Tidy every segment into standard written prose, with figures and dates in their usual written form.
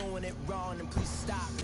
doing it wrong, and please stop me.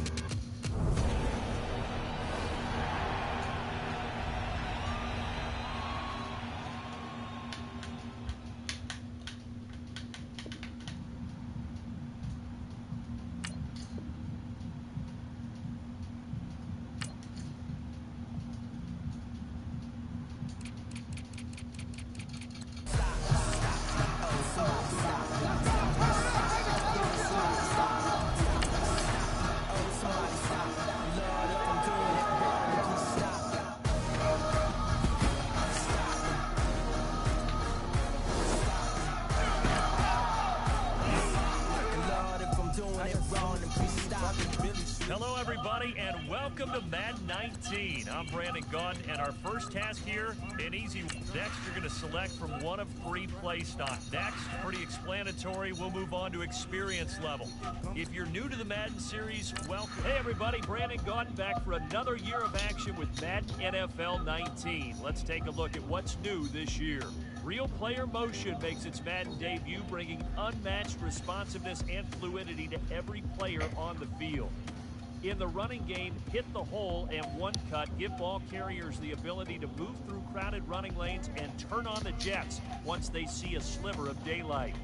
Hello, everybody, and welcome to Madden 19. I'm Brandon Gaudin, and our first task here, an easy one. Next, you're going to select from one of 3 play styles. Next, pretty explanatory, we'll move on to experience level. If you're new to the Madden series, welcome. Hey, everybody, Brandon Gaudin back for another year of action with Madden NFL 19. Let's take a look at what's new this year. Real player motion makes its Madden debut, bringing unmatched responsiveness and fluidity to every player on the field. In the running game, hit the hole and one cut give ball carriers the ability to move through crowded running lanes and turn on the jets once they see a sliver of daylight.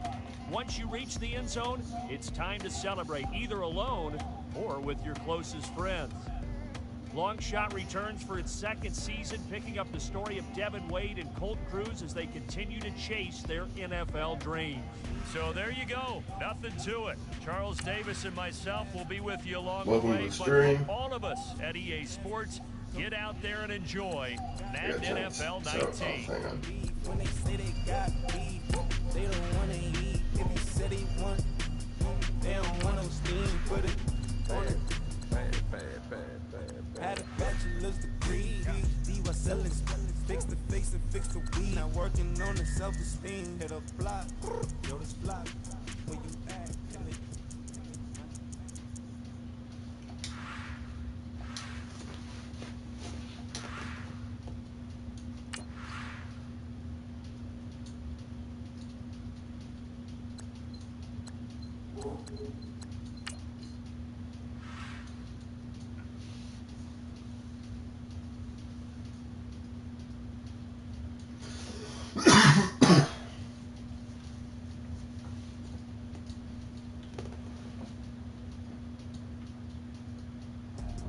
Once you reach the end zone, it's time to celebrate either alone or with your closest friends. Long Shot returns for its 2nd season, picking up the story of Devin Wade and Colt Cruz as they continue to chase their NFL dreams. So there you go. Nothing to it. Charles Davis and myself will be with you along the way. But for all of us at EA Sports, get out there and enjoy Madden NFL 19. When they say they got beef, they don't want to eat. If you say they want, they don't want no steam. Put it on it. Had a bachelor's degree, PhD was selling, fix the face and fix the weed. Now working on the self-esteem. Hit a block, yo, this block. When you act, and it.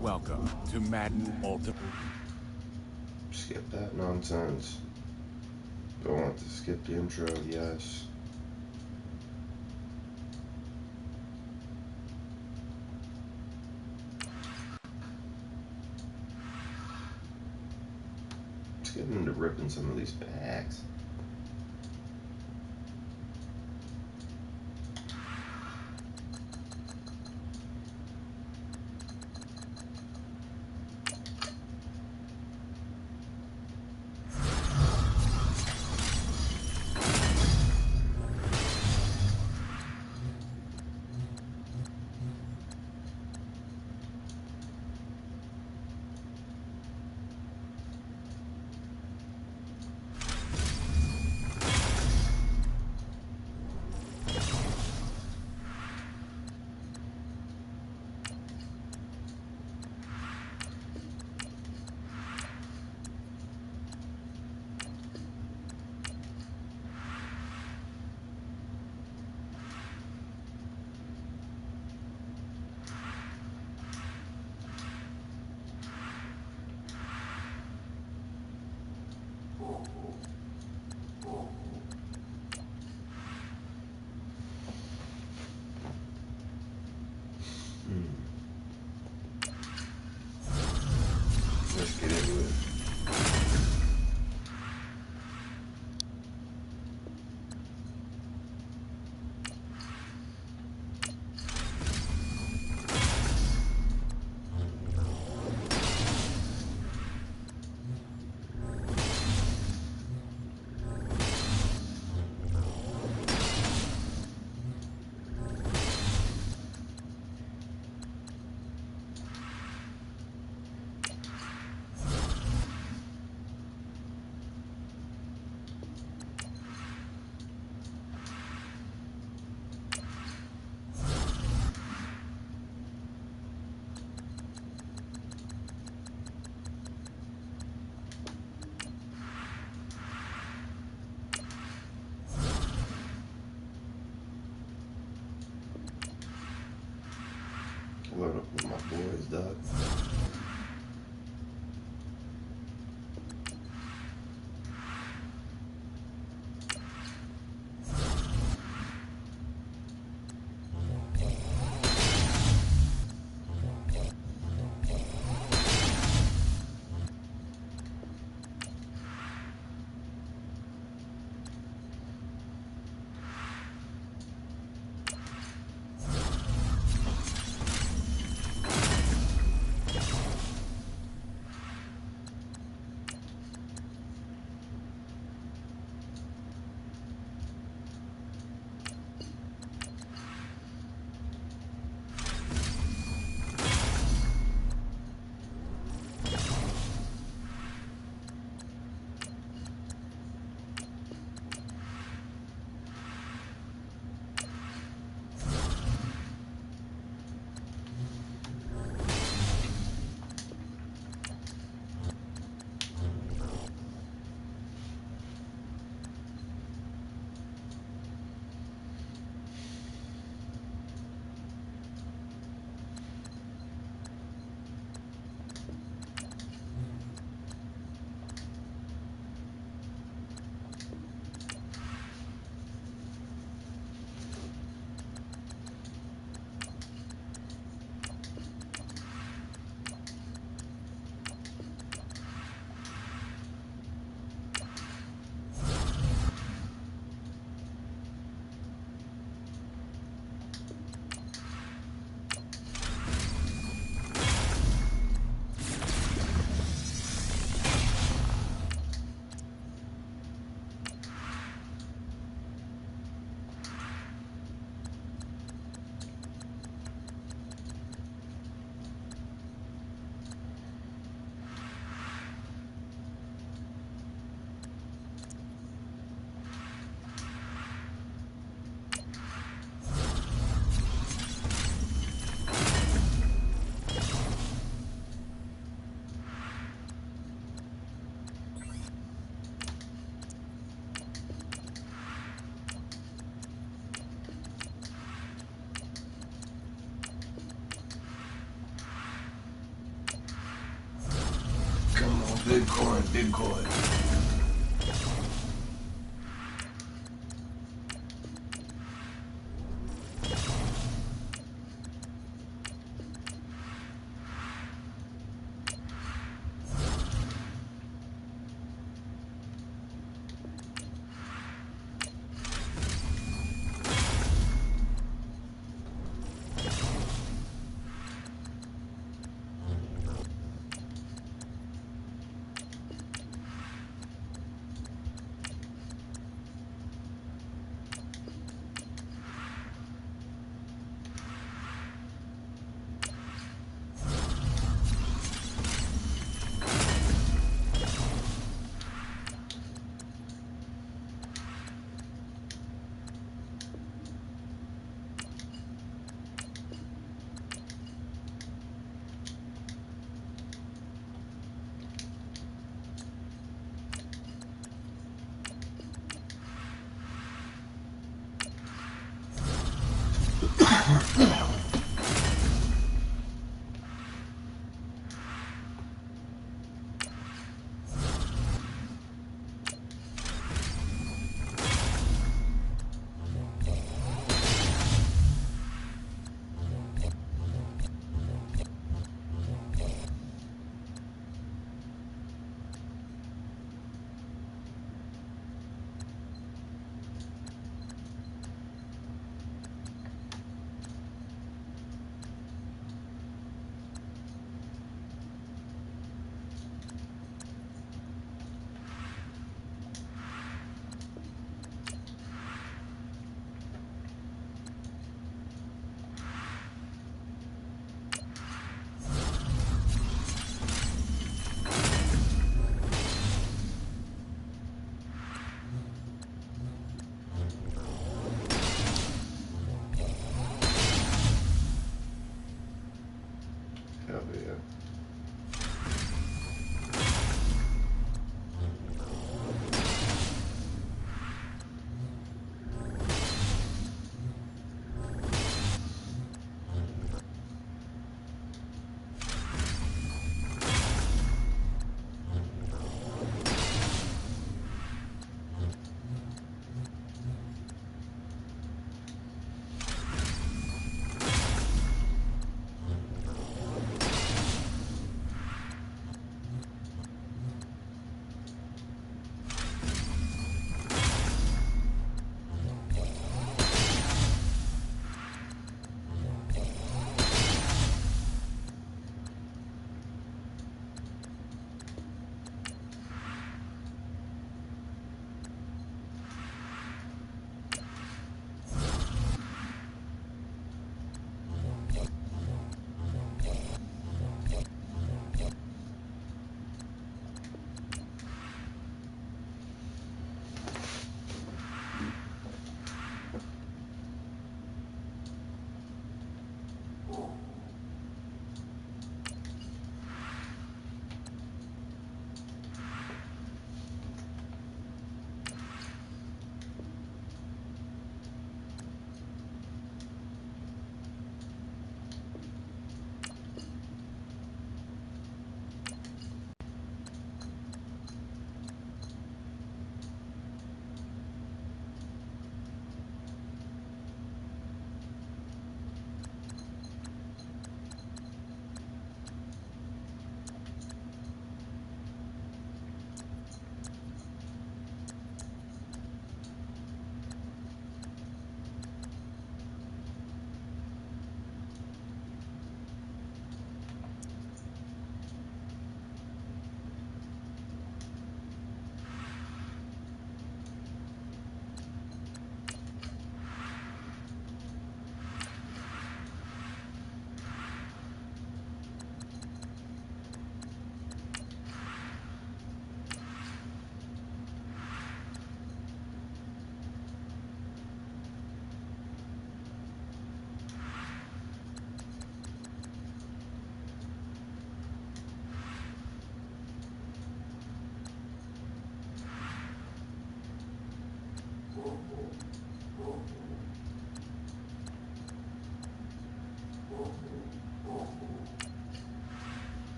Welcome to Madden Ultimate. Skip that nonsense. Don't want to skip the intro, yes. Let's get into ripping some of these packs. with my boys, dog. Bitcoin, Bitcoin.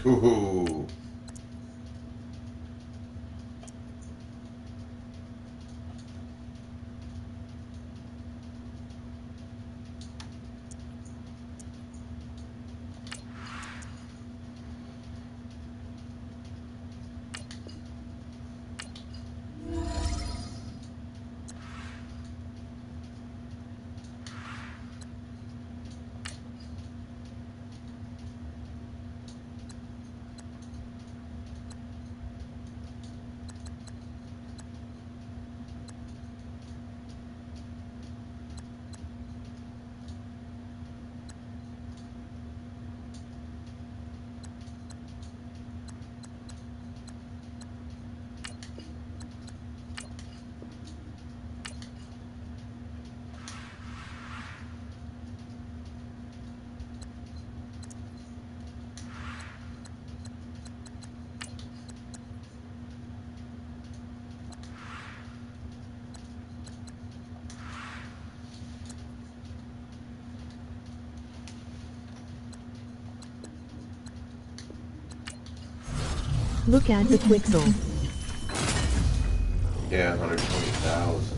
Ooh. Look at the Quixel. Yeah, 120,000.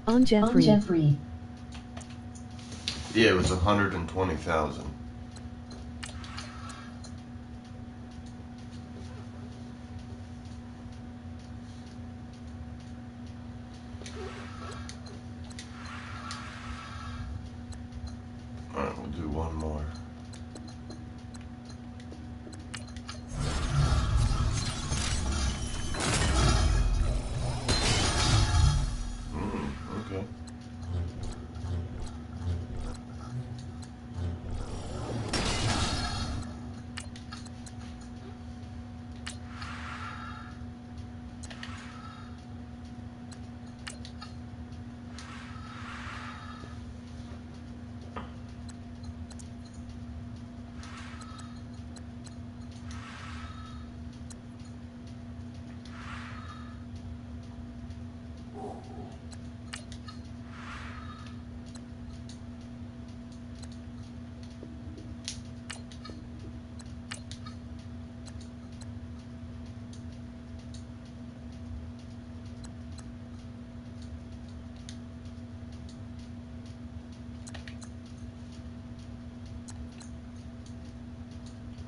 On Jeffrey. Yeah, it was 120,000. Alright, we'll do one more. Okay.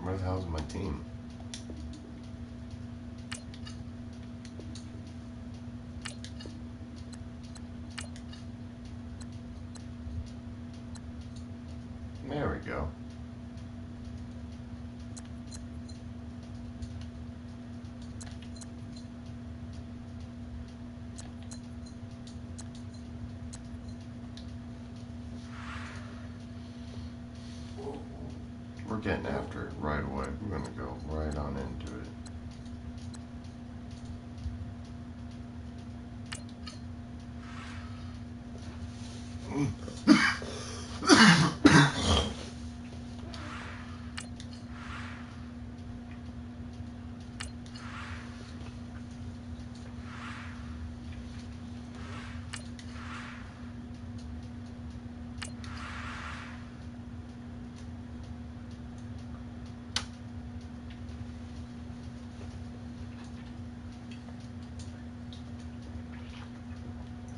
Where the hell's my team? There we go. We're getting after it right away. We're going to go right on into it.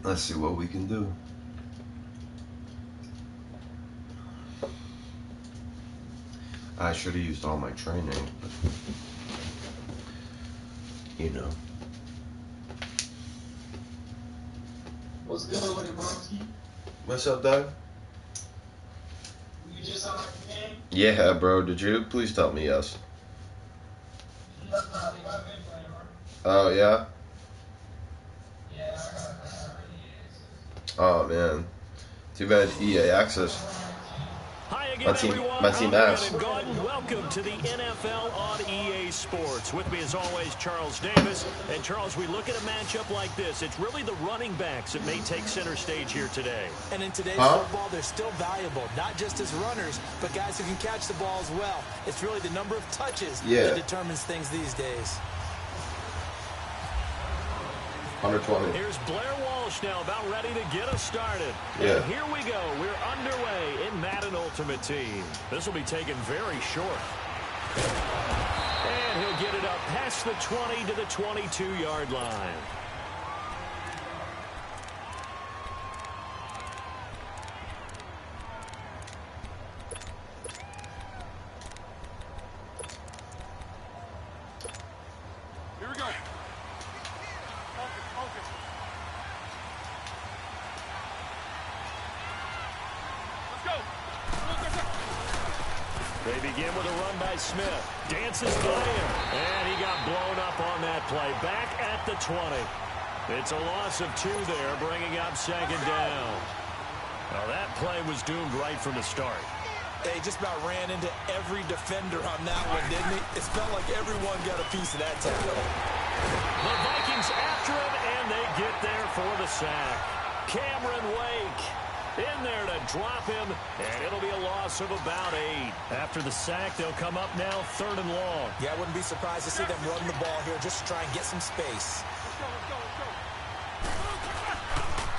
Let's see what we can do. I should have used all my training, but you know. What's good with it, Bronski? What's up, Doug? You just on the game? Yeah, bro. Did you? Please tell me yes. Oh, yeah? Oh, man. Too bad EA Access. Hi again, everyone. My team ass. Welcome to the NFL on EA Sports. With me, as always, Charles Davis. And, Charles, we look at a matchup like this. It's really the running backs that may take center stage here today. And in today's football, they're still valuable, not just as runners, but guys who can catch the ball as well. It's really the number of touches that determines things these days. 120. Here's Blair Walsh now, about ready to get us started. Yeah. And here we go. We're underway in Madden Ultimate Team. This will be taken very short. And he'll get it up past the 20 to the 22-yard line. Here we go. They begin with a run by Smith. Dances by him. And he got blown up on that play. Back at the 20. It's a loss of 2 there, bringing up second down. Now that play was doomed right from the start. They just about ran into every defender on that one, didn't he? It felt like everyone got a piece of that tackle. The Vikings after him, and they get there for the sack. Cameron Wake in there to drop him, and it'll be a loss of about 8. After the sack, they'll come up now 3rd and long. Yeah, I wouldn't be surprised to see them run the ball here just to try and get some space.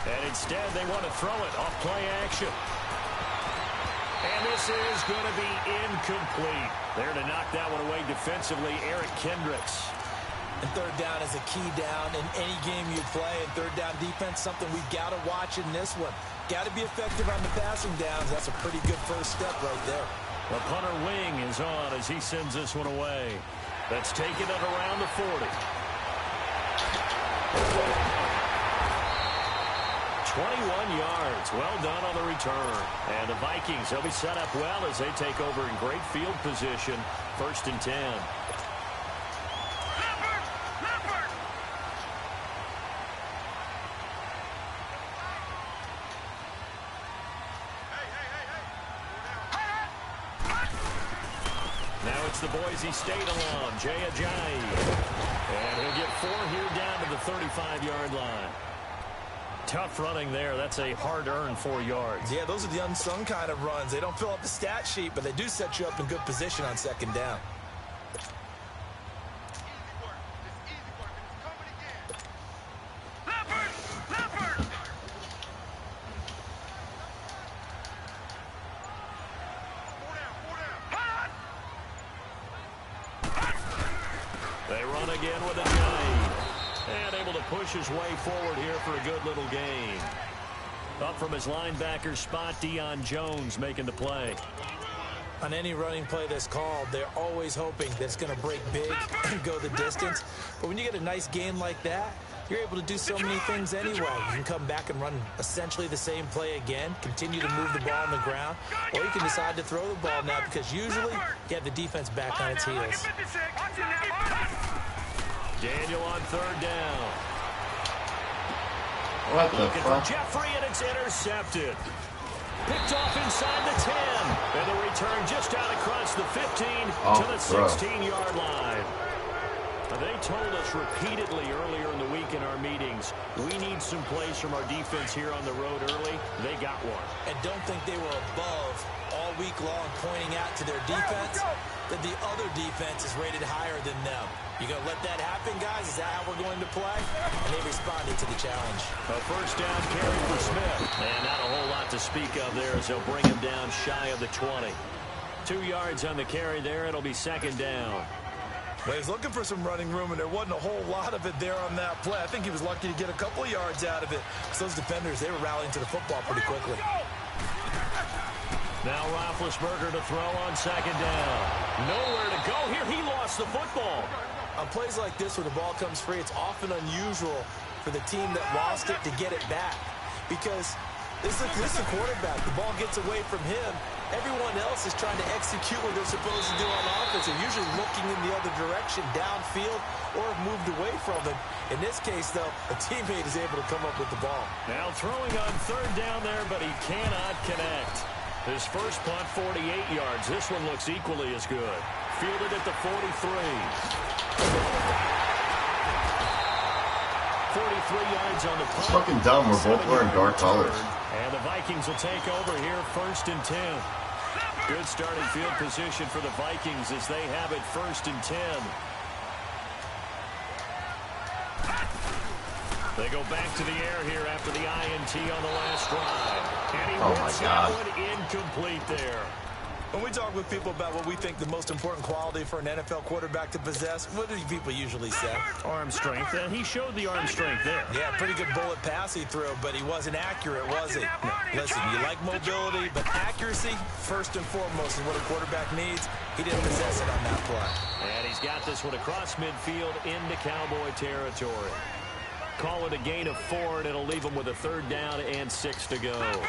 And instead, they want to throw it off play action. And this is going to be incomplete. There to knock that one away defensively, Eric Kendricks. And 3rd down is a key down in any game you play. And 3rd down defense, something we've got to watch in this one. Got to be effective on the passing downs. That's a pretty good first step right there. The punter wing is on as he sends this one away. That's taken at around the 40. 21 yards. Well done on the return. And the Vikings, they'll be set up well as they take over in great field position. 1st and 10. Now it's the Boise State alum, Jay Ajayi. And he'll get 4 here down to the 35-yard line. Tough running there. That's a hard-earned 4 yards. Yeah, those are the unsung kind of runs. They don't fill up the stat sheet, but they do set you up in good position on 2nd down. They run again with Ajayi. And able to push his way forward here for a good little gain. Up from his linebacker spot, Deion Jones making the play. On any running play that's called, they're always hoping that it's going to break big and go the distance. But when you get a nice gain like that, you're able to do so many things anyway. You can come back and run essentially the same play again, continue to move the ball on the ground, or you can decide to throw the ball now because usually you have the defense back on its heels. Daniel on third down. What the Looking for fuck? Jeffrey, and it's intercepted. Picked off inside the 10. And the return just out across the 15 to the 16-yard line. They told us repeatedly earlier in the week in our meetings, we need some plays from our defense here on the road early. They got one. And don't think they were above all week long pointing out to their defense that the other defense is rated higher than them. You going to let that happen, guys? Is that how we're going to play? And they responded to the challenge. A first down carry for Smith. And not a whole lot to speak of there as they'll bring him down shy of the 20. 2 yards on the carry there. It'll be second down. Well, he's looking for some running room, and there wasn't a whole lot of it there on that play. I think he was lucky to get a couple of yards out of it because those defenders, they were rallying to the football pretty quickly. Now Roethlisberger to throw on second down. Nowhere to go here. He lost the football. On plays like this where the ball comes free, it's often unusual for the team that lost it to get it back because this is a quarterback. The ball gets away from him. Everyone else is trying to execute what they're supposed to do on offense. They're usually looking in the other direction, downfield, or have moved away from it. In this case, though, a teammate is able to come up with the ball. Now throwing on third down there, but he cannot connect. His first punt, 48 yards. This one looks equally as good. Fielded at the 43. 43 yards on the punt. It's fucking dumb. We're both wearing dark colors. And the Vikings will take over here first and 10. Good starting field position for the Vikings as they have it first and 10. They go back to the air here after the INT on the last drive. And he whips that one incomplete there. When we talk with people about what we think the most important quality for an NFL quarterback to possess, what do people usually say? Arm strength, and he showed the arm strength there. Yeah, pretty good bullet pass he threw, but he wasn't accurate, was he? No. Listen, you like mobility, but accuracy, first and foremost, is what a quarterback needs. He didn't possess it on that play. And he's got this one across midfield into Cowboy territory. Call it a gain of 4, and it'll leave him with a third down and 6 to go.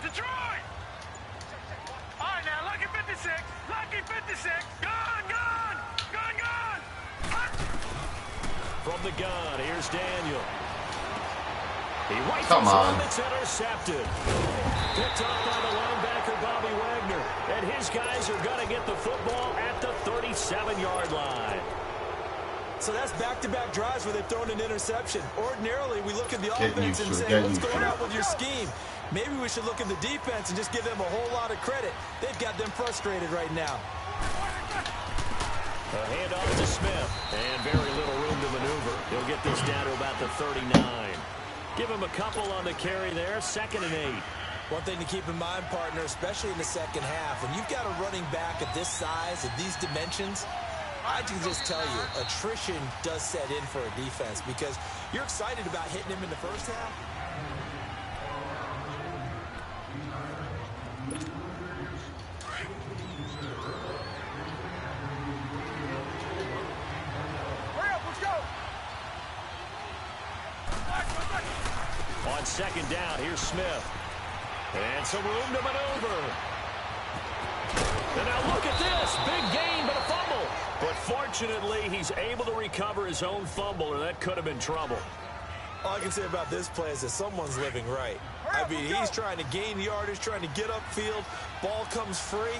Detroit! All right, now, lucky 56. Lucky 56. Gone! From the gun, here's Daniel. He rifles Come on. one that's intercepted. Picked up by the linebacker, Bobby Wagner. And his guys are going to get the football at the 37-yard line. So that's back-to-back drives where they've thrown an interception. Ordinarily, we look at the offense and say, what's going on with your scheme? Maybe we should look at the defense and just give them a whole lot of credit. They've got them frustrated right now. A handoff to Smith. And very little room to maneuver. He'll get this down to about the 39. Give him a couple on the carry there. 2nd and 8. One thing to keep in mind, partner, especially in the second half, when you've got a running back of this size, of these dimensions, I can just tell you, attrition does set in for a defense because you're excited about hitting him in the first half. On second down, here's Smith. And some room to maneuver. And now look at this. Big gain, but a fumble. But fortunately, he's able to recover his own fumble, or that could have been trouble. All I can say about this play is that someone's living right. I mean, he's trying to gain yardage, trying to get upfield. Ball comes free.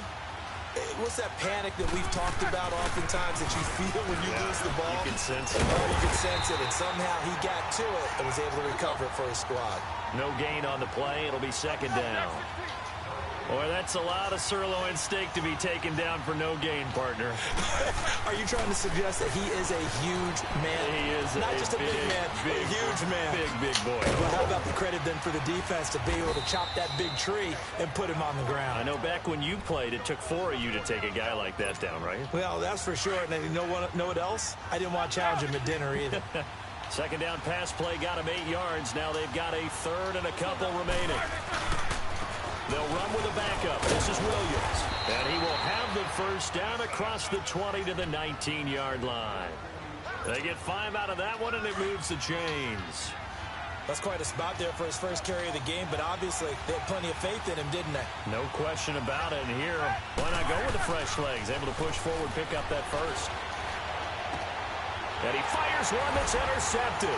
What's that panic that we've talked about oftentimes that you feel when you lose the ball? You can sense it. Oh, you can sense it, and somehow he got to it and was able to recover it for his squad. No gain on the play. It'll be second down. Boy, that's a lot of sirloin steak to be taken down for no gain, partner. Are you trying to suggest that he is a huge man? He is not just a big man, but a huge man. Big boy. Well, how about the credit then for the defense to be able to chop that big tree and put him on the ground? I know back when you played, it took 4 of you to take a guy like that down, right? Well, that's for sure. And then you know what else? I didn't want to challenge him at dinner either. Second down pass play got him 8 yards. Now they've got a third and a couple remaining. They'll run with a backup. This is Williams. And he will have the first down across the 20 to the 19-yard line. They get 5 out of that one, and it moves the chains. That's quite a spot there for his first carry of the game, but obviously they had plenty of faith in him, didn't they? No question about it. And here, why not go with the fresh legs? Able to push forward, pick up that first. And he fires one that's intercepted.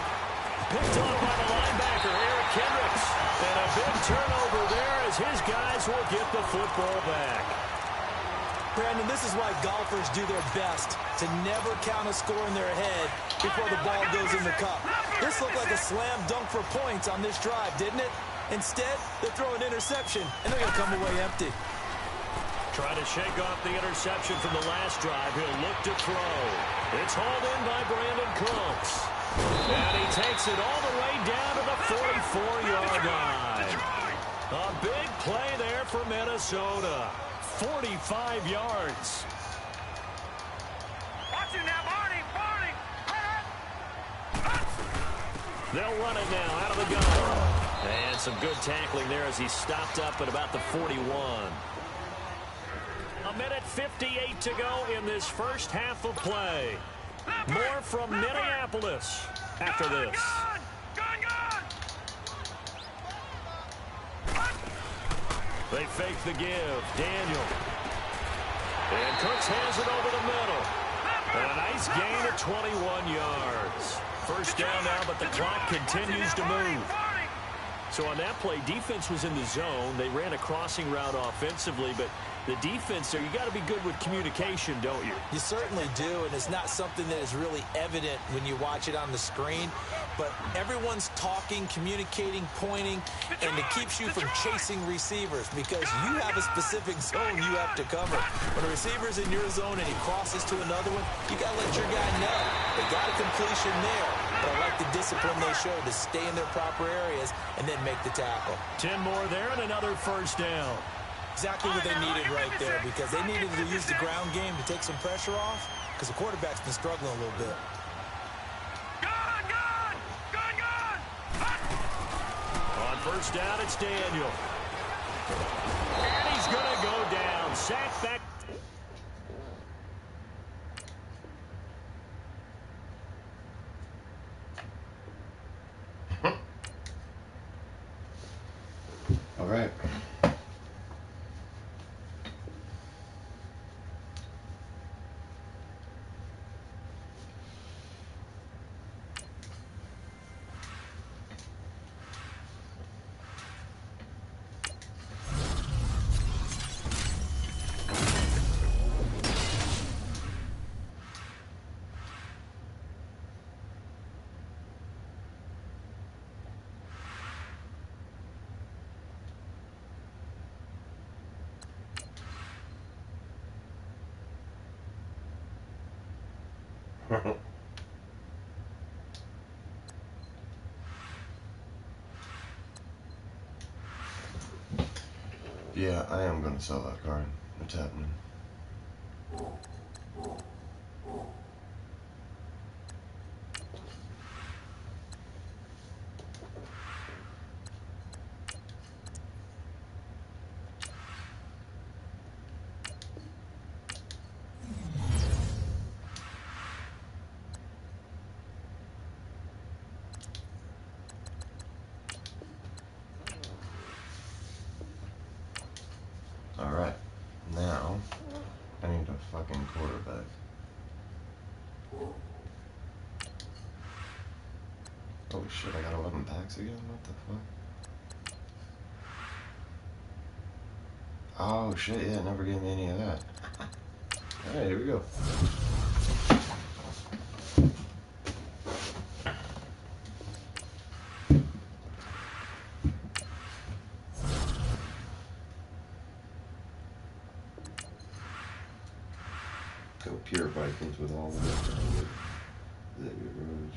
Picked on by the linebacker, Eric Kendricks. And a big turnover there as his guys will get the football back. Brandon, this is why golfers do their best to never count a score in their head before the ball goes in the cup. This looked like a slam dunk for points on this drive, didn't it? Instead, they throw an interception, and they're going to come away empty. Trying to shake off the interception from the last drive. He'll look to throw. It's hauled in by Brandon Cooks. And he takes it all the way down to the 44-yard line. A big play there for Minnesota. 45 yards. Watch it now, Barney! They'll run it now out of the gun. And some good tackling there as he stopped up at about the 41. A minute 58 to go in this first half of play. More from Minneapolis after this. They fake the give. Daniel. And Cooks has it over the middle. And a nice gain of 21 yards. First down now, but the clock continues to move. So on that play, defense was in the zone. They ran a crossing route offensively, but the defense there, you got to be good with communication, don't you? You certainly do, and it's not something that is really evident when you watch it on the screen. But everyone's talking, communicating, pointing, and it keeps you from chasing receivers because you have a specific zone you have to cover. When a receiver's in your zone and he crosses to another one, you got to let your guy know. They got a completion there, but I like the discipline they showed to stay in their proper areas and then make the tackle. 10 more there and another first down. Exactly what they needed right there because they needed to use the ground game to take some pressure off because the quarterback's been struggling a little bit. On first down, it's Daniel. And he's going to go down. Sack back. All right. Yeah, I am gonna sell that card. It's happening. Alright, now I need a fucking quarterback. Oh shit, I got 11 packs again? What the fuck? Oh shit, yeah, it never gave me any of that. Alright, here we go. Go pure Vikings with all the way that we rose.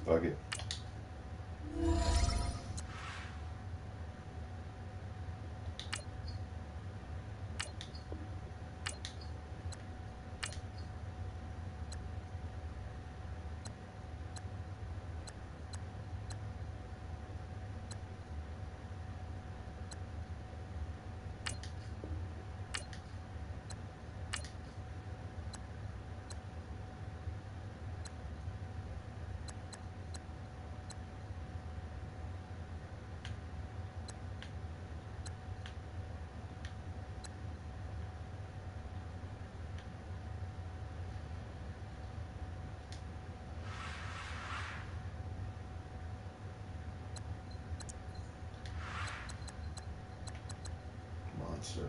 Fuck it. Monster.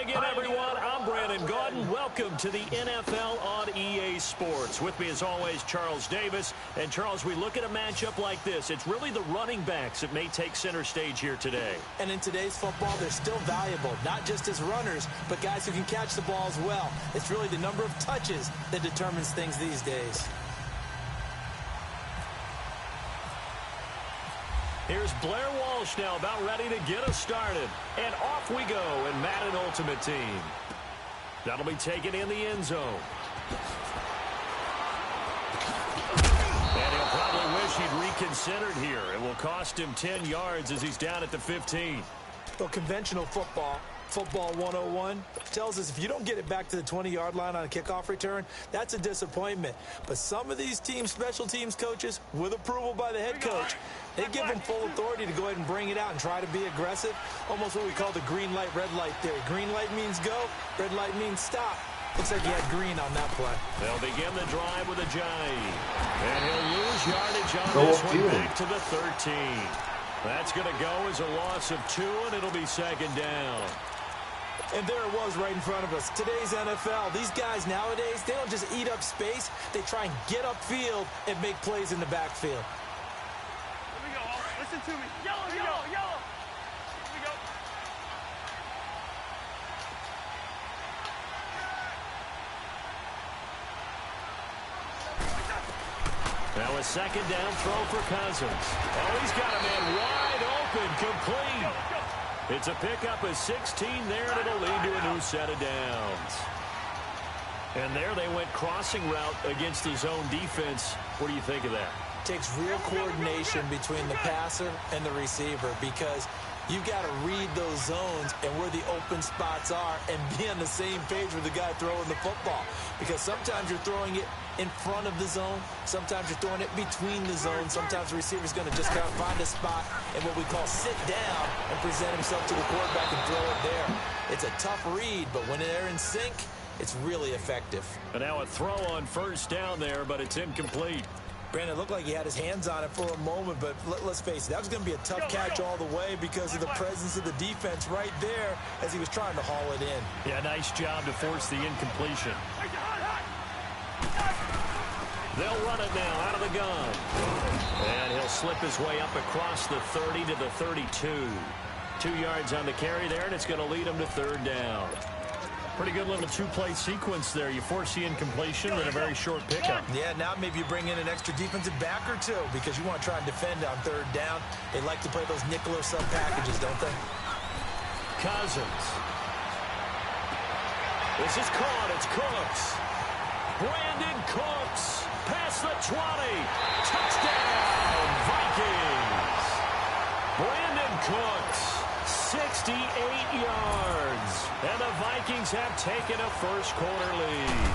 Hi again, everyone. I'm Brandon Gaudin. Welcome to the NFL on EA Sports. With me, as always, Charles Davis. And, Charles, we look at a matchup like this. It's really the running backs that may take center stage here today. And in today's football, they're still valuable, not just as runners, but guys who can catch the ball as well. It's really the number of touches that determines things these days. Here's Blair Walsh now about ready to get us started. And off we go in Madden Ultimate Team. That'll be taken in the end zone. And he'll probably wish he'd reconsidered here. It will cost him 10 yards as he's down at the 15. Well, conventional football 101, tells us if you don't get it back to the 20-yard line on a kickoff return, that's a disappointment. But some of these special teams coaches, with approval by the head coach, they give them full authority to go ahead and bring it out and try to be aggressive. Almost what we call the green light, red light theory. Green light means go, red light means stop. Looks like he had green on that play. They'll begin the drive with a jive. And he'll lose yardage on this one back to the 13. That's going to go as a loss of 2, and it'll be second down. And there it was right in front of us. Today's NFL, these guys nowadays, they don't just eat up space. They try and get upfield and make plays in the backfield. Here we go. Listen to me. Yellow, yellow, yellow. Here we go. Now a second down throw for Cousins. Oh, he's got a man wide open, complete. It's a pickup of 16 there, and it'll lead to a new set of downs. And there they went crossing route against the zone defense. What do you think of that? Takes real coordination between the passer and the receiver, because you've got to read those zones and where the open spots are and be on the same page with the guy throwing the football. Because sometimes you're throwing it in front of the zone. Sometimes you're throwing it between the zones. Sometimes the receiver's going to just kind of find a spot and what we call sit down and present himself to the quarterback and throw it there. It's a tough read, but when they're in sync, it's really effective. And now a throw on first down there, but it's incomplete. Brandon, it looked like he had his hands on it for a moment, but let's face it, that was going to be a tough catch all the way because of the presence of the defense right there as he was trying to haul it in. Yeah, nice job to force the incompletion. They'll run it now out of the gun. And he'll slip his way up across the 30 to the 32. 2 yards on the carry there, and it's going to lead him to third down. Pretty good little two-play sequence there. You force the incompletion and a very short pickup. Yeah, now maybe you bring in an extra defensive back or two because you want to try and defend on third down. They like to play those nickel or sub packages, don't they? Cousins. This is caught. It's Cooks. Brandon Cooks. Past the 20. Touchdown, Vikings. Brandon Cooks. 68 yards. And the Vikings have taken a first-quarter lead.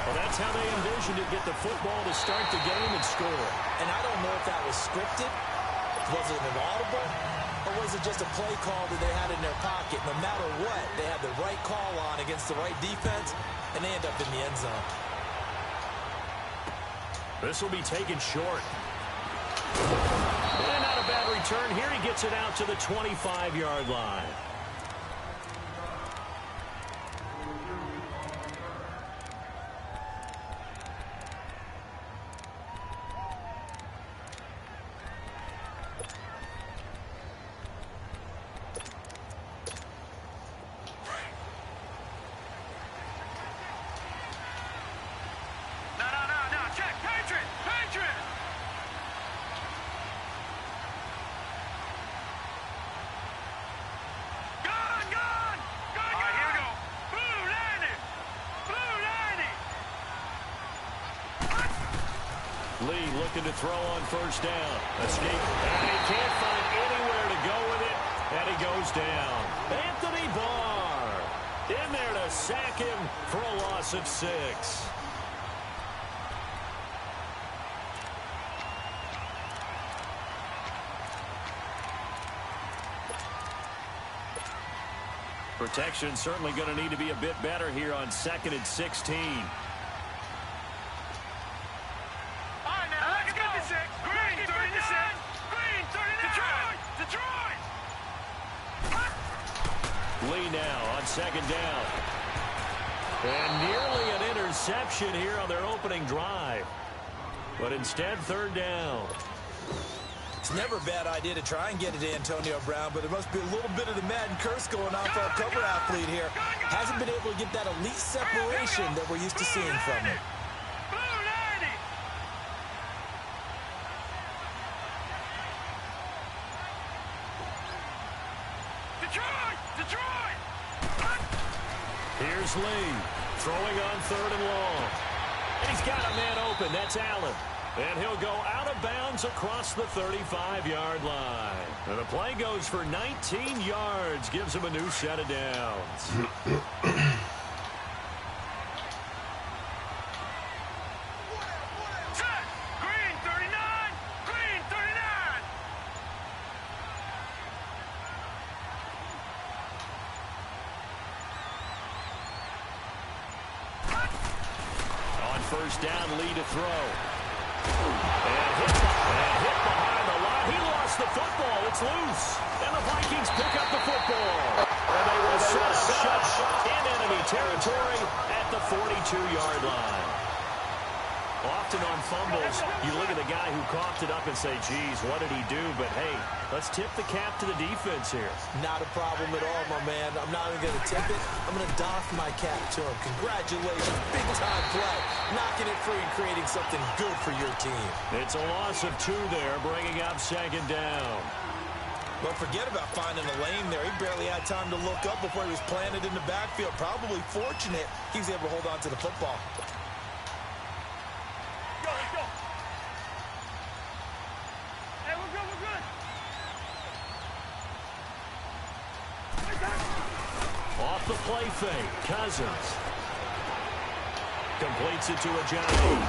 Well, that's how they envisioned it, get the football to start the game and score. And I don't know if that was scripted. Was it an audible? Or was it just a play call that they had in their pocket? No matter what, they had the right call on against the right defense, and they end up in the end zone. This will be taken short. And not a bad return here. He gets it out to the 25-yard line. Lee looking to throw on first down. Escape. And he can't find anywhere to go with it. And he goes down. Anthony Barr in there to sack him for a loss of 6. Protection certainly going to need to be a bit better here on 2nd and 16. Lee now on second down. And nearly an interception here on their opening drive. But instead, third down. It's never a bad idea to try and get it to Antonio Brown, but there must be a little bit of the Madden curse going on for our cover athlete here. Hasn't been able to get that elite separation that we're used to seeing from him. Here's Lee, throwing on third and long. And he's got a man open. That's Allen. And he'll go out of bounds across the 35-yard line. And the play goes for 19 yards, gives him a new set of downs. Green 39! Green 39! On first down, Lee to throw. And hit behind the line. He lost the football. It's loose. And the Vikings pick up the football. And they will set up shut in enemy territory at the 42-yard line. Often on fumbles, you look at the guy who coughed it up and say, geez, what did he do? But, hey, let's tip the cap to the defense here. Not a problem at all, my man. I'm not even going to tip it. I'm going to doff my cap to him. Congratulations. Big-time play. Knocking it free and creating something good for your team. It's a loss of 2 there, bringing up second down. But forget about finding a lane there. He barely had time to look up before he was planted in the backfield. Probably fortunate he was able to hold on to the football. Let's go. Hey, we're good, we're good. Off the play fake, Cousins. Completes it to Ajayi.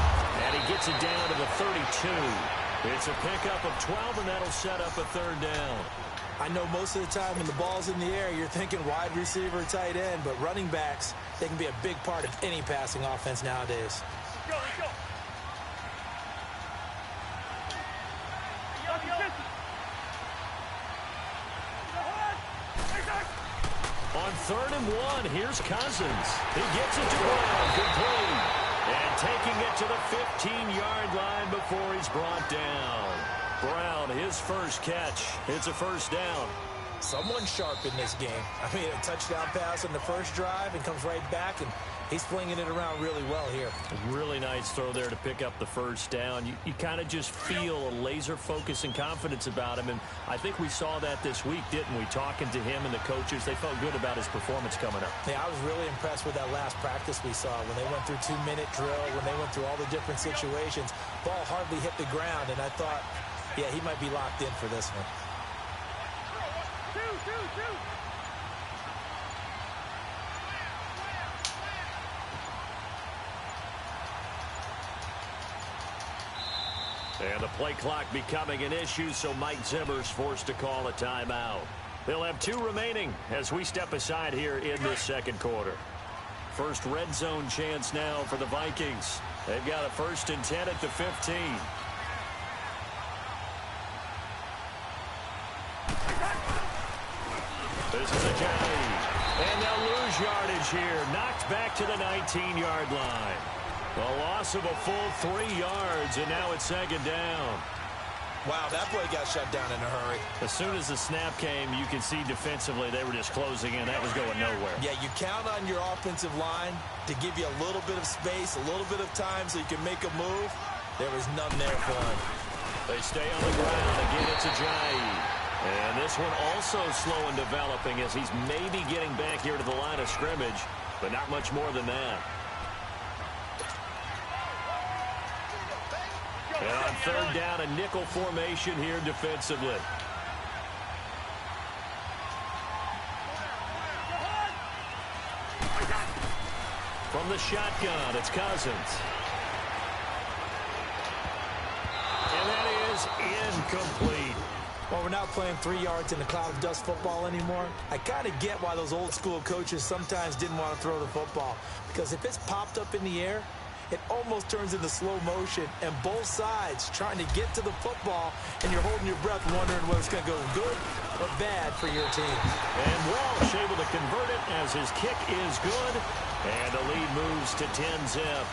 And he gets it down to the 32. It's a pickup of 12, and that'll set up a third down. I know most of the time when the ball's in the air, you're thinking wide receiver, tight end, but running backs, they can be a big part of any passing offense nowadays. Let's go. On third and 1, here's Cousins. He gets it to Brown, complete. And taking it to the 15-yard line before he's brought down. Brown, his first catch. It's a first down. Someone's sharp in this game. I mean, a touchdown pass on the first drive and comes right back, and he's flinging it around really well here. Really nice throw there to pick up the first down. You kind of just feel a laser focus and confidence about him, and I think we saw that this week, didn't we? Talking to him and the coaches, they felt good about his performance coming up. Yeah, I was really impressed with that last practice we saw when they went through 2-minute drill, when they went through all the different situations. Ball hardly hit the ground, and I thought, yeah, he might be locked in for this one. And the play clock becoming an issue, so Mike Zimmer's forced to call a timeout. They'll have 2 remaining as we step aside here in this second quarter. First red zone chance now for the Vikings. They've got a 1st and 10 at the 15. This is Ajayi. And they'll lose yardage here. Knocked back to the 19-yard line. A loss of a full 3 yards, and now it's second down. Wow, that play got shut down in a hurry. As soon as the snap came, you could see defensively they were just closing in. That was going nowhere. Yeah, you count on your offensive line to give you a little bit of space, a little bit of time so you can make a move. There was none there for him. They stay on the ground. Again, it's Ajayi. And this one also slow in developing as he's maybe getting back here to the line of scrimmage, but not much more than that. And on third down, a nickel formation here defensively. From the shotgun, it's Cousins. And that is incomplete. Well, we're not playing 3 yards in a cloud of dust football anymore. I kind of get why those old school coaches sometimes didn't want to throw the football. Because if it's popped up in the air, it almost turns into slow motion, and both sides trying to get to the football, and you're holding your breath wondering whether it's going to go good or bad for your team. And Walsh able to convert it as his kick is good. And the lead moves to 10-zip.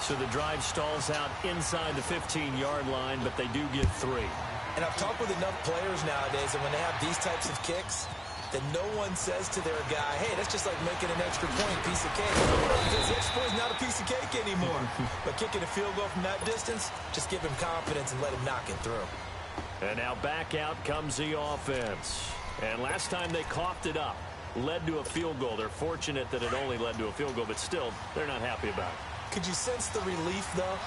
So the drive stalls out inside the 15-yard line, but they do get 3. And I've talked with enough players nowadays, and when they have these types of kicks, that no one says to their guy, hey, that's just like making an extra point, piece of cake. Because the extra point is not a piece of cake anymore. But kicking a field goal from that distance, just give him confidence and let him knock it through. And now back out comes the offense. And last time they coughed it up, led to a field goal. They're fortunate that it only led to a field goal, but still, they're not happy about it. Could you sense the relief, though,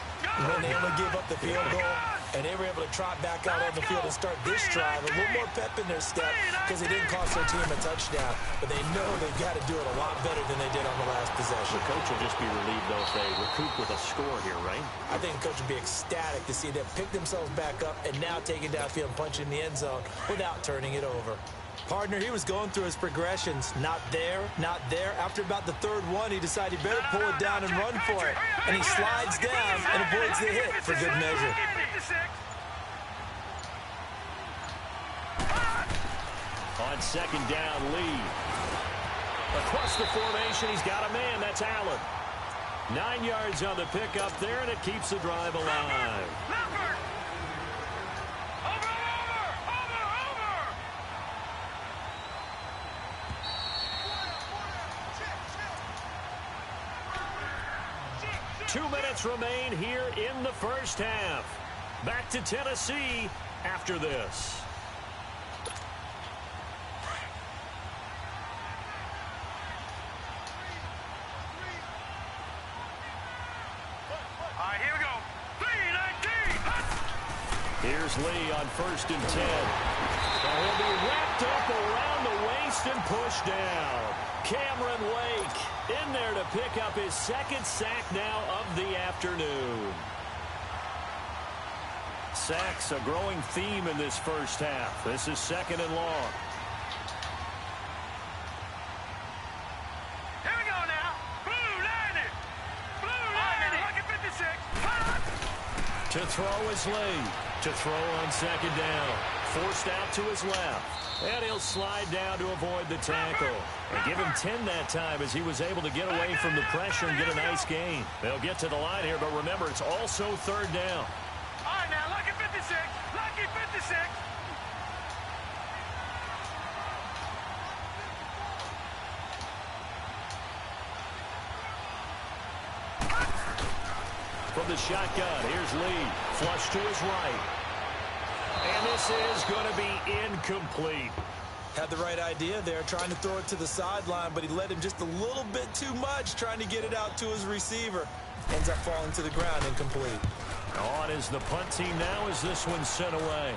when they only gave up the field goal and they were able to trot back out on the field and start this drive, a little more pep in their step because it didn't cost their team a touchdown, but they know they've got to do it a lot better than they did on the last possession. The coach will just be relieved, though, if they recoup with a score here, right? I think the coach would be ecstatic to see them pick themselves back up and now take it downfield and punch in the end zone without turning it over. Partner, he was going through his progressions. Not there, not there. After about the third one, he decided he better pull it down and run for it. And he slides down and avoids the hit for good measure. On second down, Lee. Across the formation, he's got a man. That's Allen. 9 yards on the pickup there, and it keeps the drive alive. Two minutes remain here in the first half. Back to Tennessee after this. All right, here we go. 3-19. Here's Lee on 1st and 10. He'll be wrapped up around the waist and pushed down. Cameron Wake in there to pick up his second sack now of the afternoon. Sacks a growing theme in this first half. This is 2nd and long. Here we go now. Blue 90. Blue 90. Look at 56. To throw is Lee. To throw on 2nd down. Forced out to his left. And he'll slide down to avoid the tackle. And give him 10 that time as he was able to get away from the pressure and get a nice gain. They'll get to the line here, but remember, it's also 3rd down. All right, now, lucky 56. Lucky 56. From the shotgun, here's Lee. Flush to his right. And this is going to be incomplete. Had the right idea there, trying to throw it to the sideline, but he led him just a little bit too much, trying to get it out to his receiver. Ends up falling to the ground incomplete. On is the punt team now as this one's sent away.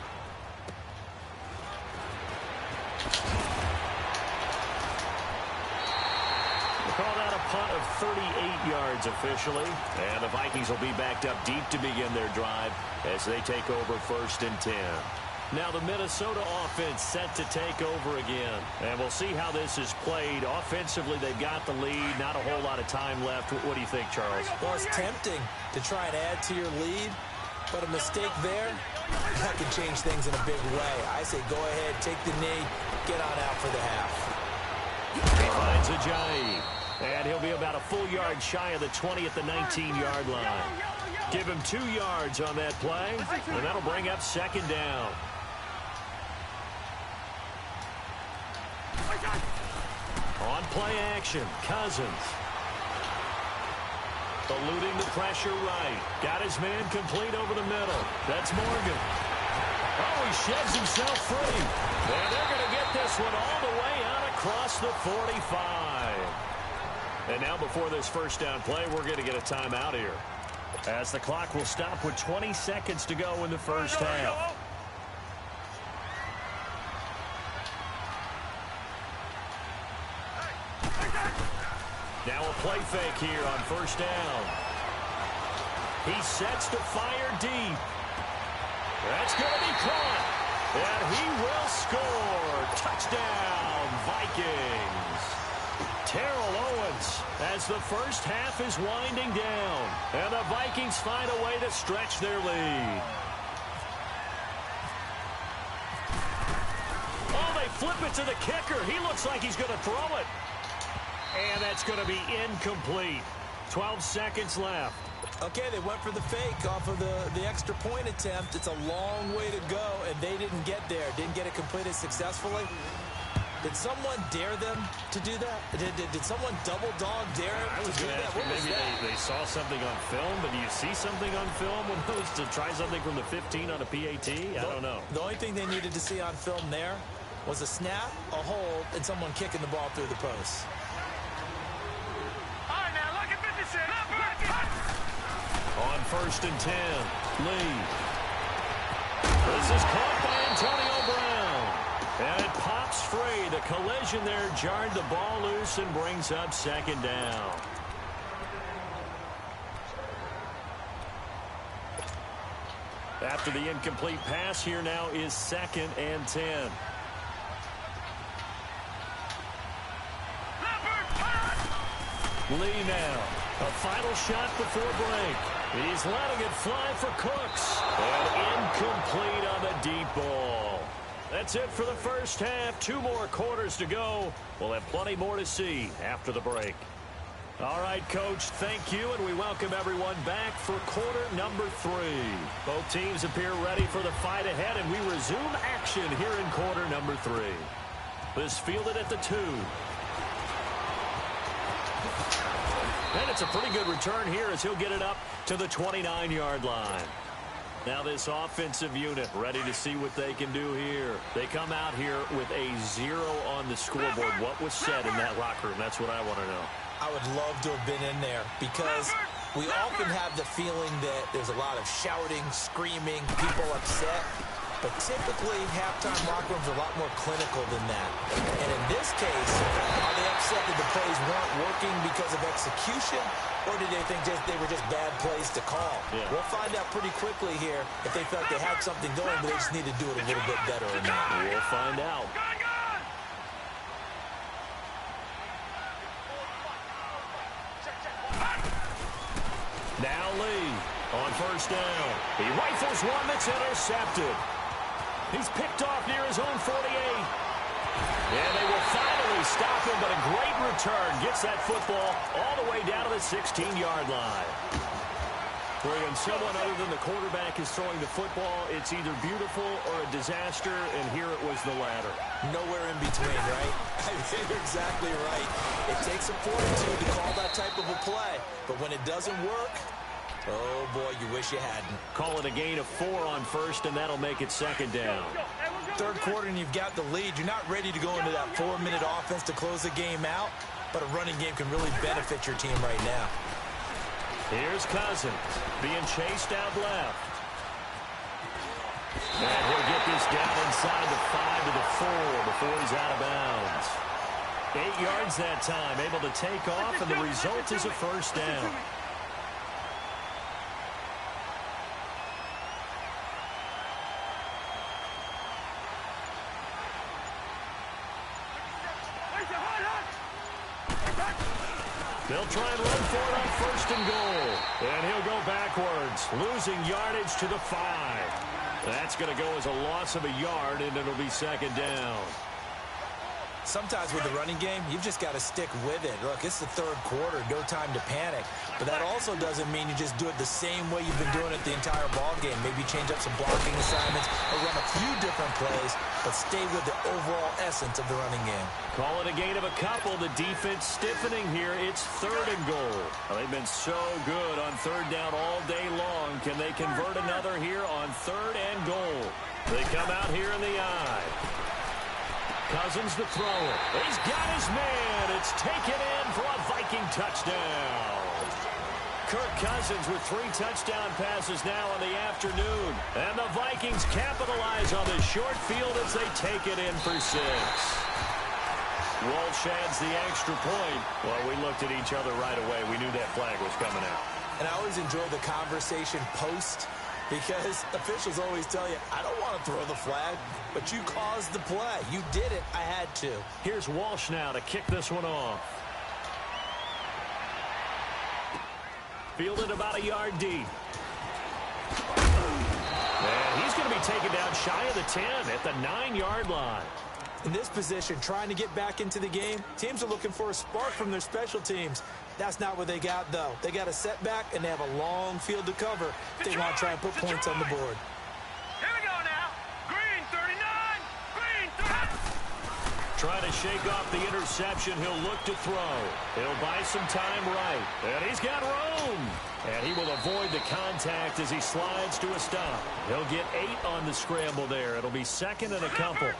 Called out a punt of 38 yards officially. And the Vikings will be backed up deep to begin their drive as they take over 1st and 10. Now the Minnesota offense set to take over again. And we'll see how this is played. Offensively, they've got the lead. Not a whole lot of time left. What do you think, Charles? Well, it's tempting to try and add to your lead, but a mistake there, that could change things in a big way. I say go ahead, take the knee, get on out for the half. He finds Ajayi. And he'll be about a full yard shy of the 20 at the 19-yard line. Give him 2 yards on that play, and that'll bring up 2nd down. On play action, Cousins. Eluding the pressure right. Got his man complete over the middle. That's Morgan. Oh, he sheds himself free. And they're going to get this one all the way out across the 45. And now before this first down play, we're going to get a timeout here, as the clock will stop with 20 seconds to go in the first half. Now a play fake here on 1st down. He sets to fire deep. That's going to be caught. And he will score. Touchdown, Vikings. Terrell Owens as the first half is winding down. And the Vikings find a way to stretch their lead. to the kicker. He looks like he's going to throw it. And that's going to be incomplete. 12 seconds left. Okay, they went for the fake off of the extra point attempt. It's a long way to go, and they didn't get there. Didn't get it completed successfully. Did someone dare them to do that? Did someone double dog dare them to do that? What was maybe that? they saw something on film, but do you see something on film when it was to try something from the 15 on a PAT? I don't know. The only thing they needed to see on film there was a snap, a hold, and someone kicking the ball through the post. All right, now look at 56. On 1st and 10, Lee. This is caught by Antonio Brown. And it pops free. The collision there jarred the ball loose and brings up 2nd down. After the incomplete pass, here now is 2nd and 10. Lee now. A final shot before break. He's letting it fly for Cooks. And incomplete on the deep ball. That's it for the first half. 2 more quarters to go. We'll have plenty more to see after the break. All right, Coach, thank you, and we welcome everyone back for quarter number 3. Both teams appear ready for the fight ahead, and we resume action here in quarter number 3. This fielded at the 2. And it's a pretty good return here as he'll get it up to the 29-yard line. Now this offensive unit ready to see what they can do here. They come out here with a 0 on the scoreboard. What was said in that locker room? That's what I want to know. I would love to have been in there because we often have the feeling that there's a lot of shouting, screaming, people upset. But typically, halftime locker rooms are a lot more clinical than that. And in this case, are they upset that the plays weren't working because of execution? Or did they think they were just bad plays to call? Yeah. We'll find out pretty quickly here if they felt they had something going, but they just need to do it a little bit better or not. We'll find out. Now Lee on 1st down. He rifles one that's intercepted. He's picked off near his own 48. And they will finally stop him, but a great return gets that football all the way down to the 16-yard line. When someone other than the quarterback is throwing the football, it's either beautiful or a disaster, and here it was the latter. Nowhere in between, right? You're exactly right. It takes some fortitude to call that type of a play, but when it doesn't work, oh boy, you wish you hadn't. Call it a gain of 4 on 1st, and that'll make it 2nd down. 3rd quarter and you've got the lead. You're not ready to go into that 4-minute offense to close the game out, but a running game can really benefit your team right now. Here's Cousins being chased out left. And he'll get this down inside the 5 to the 4 before he's out of bounds. 8 yards that time, able to take off, and the result is a 1st down. They'll try and run for it on 1st and goal. And he'll go backwards, losing yardage to the 5. That's going to go as a loss of a yard, and it'll be 2nd down. Sometimes with the running game, you've just got to stick with it. Look, it's the 3rd quarter, no time to panic. But that also doesn't mean you just do it the same way you've been doing it the entire ball game. Maybe change up some blocking assignments or run a few different plays, but stay with the overall essence of the running game. Call it a gain of a couple. The defense stiffening here. It's 3rd and goal. Well, they've been so good on 3rd down all day long. Can they convert another here on 3rd and goal? They come out here in the eye. Cousins the thrower. He's got his man. It's taken in for a Viking touchdown. Kirk Cousins with 3 touchdown passes now in the afternoon. And the Vikings capitalize on this short field as they take it in for 6. Walsh adds the extra point. Well, we looked at each other right away. We knew that flag was coming out. And I always enjoy the conversation post, because officials always tell you, I don't want to throw the flag, but you caused the play. You did it. I had to. Here's Walsh now to kick this one off. Fielded about a yard deep. And he's going to be taken down shy of the 10 at the 9-yard line. In this position, trying to get back into the game, teams are looking for a spark from their special teams. That's not what they got, though. They got a setback, and they have a long field to cover if they want to try and put points on the board. Here we go now. Green 39. Green 30. Trying to shake off the interception. He'll look to throw. He'll buy some time right. And he's got room. And he will avoid the contact as he slides to a stop. He'll get 8 on the scramble there. It'll be second and a couple.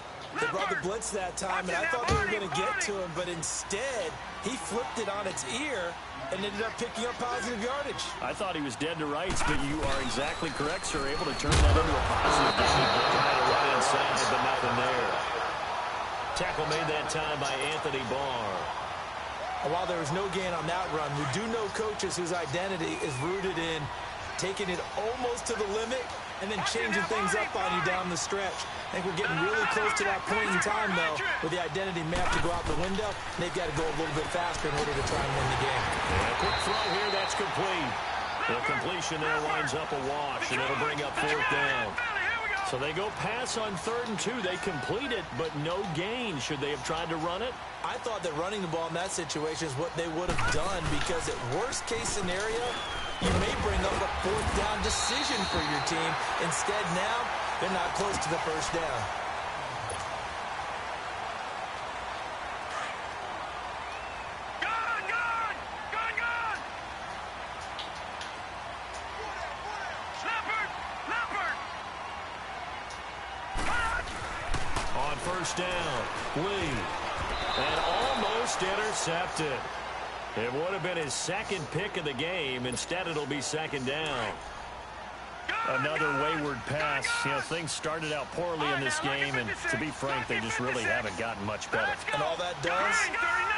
They brought the blitz that time, and I thought they were going to get to him, but instead, he flipped it on its ear and ended up picking up positive yardage. I thought he was dead to rights, but you are exactly correct, sir. Able to turn that into a positive gain. Trying to run inside, but nothing there. Tackle made that time by Anthony Barr. While there was no gain on that run, we do know coaches whose identity is rooted in taking it almost to the limit and then changing things up on you down the stretch. I think we're getting really close to that point in time, though, where the identity may have to go out the window, and they've got to go a little bit faster in order to try and win the game. And a quick throw here, that's complete. The completion there winds up a wash, and it'll bring up 4th down. So they go pass on 3rd and 2. They complete it, but no gain. Should they have tried to run it? I thought that running the ball in that situation is what they would have done, because at worst case scenario, you may bring up a 4th down decision for your team. Instead, now, they're not close to the 1st down. Gone, gone. Gone, gone. Leopard. Leopard. On 1st down, Lee. And almost intercepted. It would have been his 2nd pick of the game. Instead, it'll be 2nd down. Another wayward pass. You know, things started out poorly in this game, and to be frank, they just really haven't gotten much better. And all that does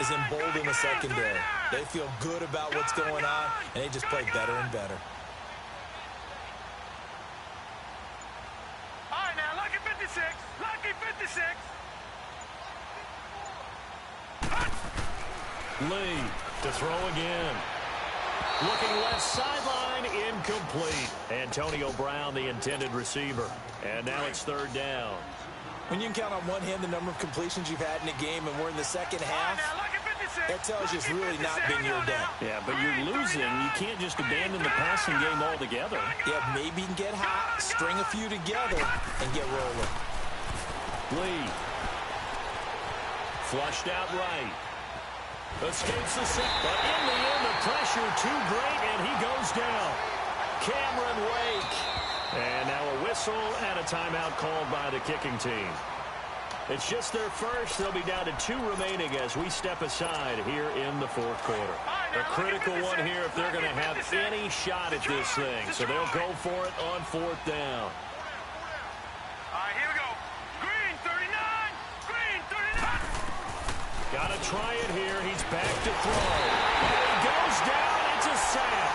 is embolden the secondary. They feel good about what's going on, and they just play better and better. All right, now, lucky 56. Lucky 56. Lee to throw again. Looking left sideline, incomplete. Antonio Brown, the intended receiver. And now it's 3rd down. When you can count on one hand the number of completions you've had in a game, and we're in the second half, that tells you it's really not been your day. Yeah, but you're losing. You can't just abandon the passing game altogether. Yeah, maybe you can get hot, string a few together, and get rolling. Lee. Flushed out right. Escapes the sack, but in the end, the pressure too great, and he goes down. Cameron Wake. And now a whistle and a timeout called by the kicking team. It's just their first. They'll be down to 2 remaining as we step aside here in the 4th quarter. A critical one here if they're going to have any shot at this thing. So they'll go for it on 4th down. All right, here we go. Green 39. Green 39. Got to try it here. He's back to throw. And he goes down. It's a sack.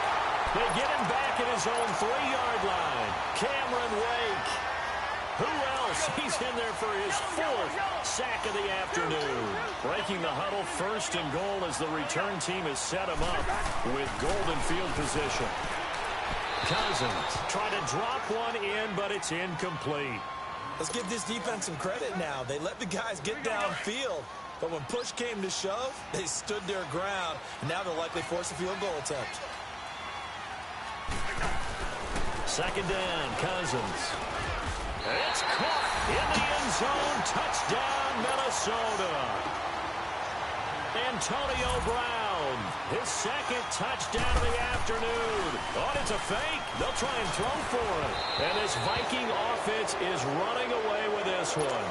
They get him back at his own 3-yard line. Cameron Wake. Who else? He's in there for his 4th sack of the afternoon. Breaking the huddle, 1st and goal as the return team has set him up with golden field position. Cousins trying to drop one in, but it's incomplete. Let's give this defense some credit now. They let the guys get downfield, but when push came to shove, they stood their ground. Now they'll likely force a field goal attempt. 2nd down, Cousins. It's caught in the end zone. Touchdown, Minnesota. Antonio Brown, his 2nd touchdown of the afternoon. Oh, it's a fake. They'll try and throw for it. And this Viking offense is running away with this one.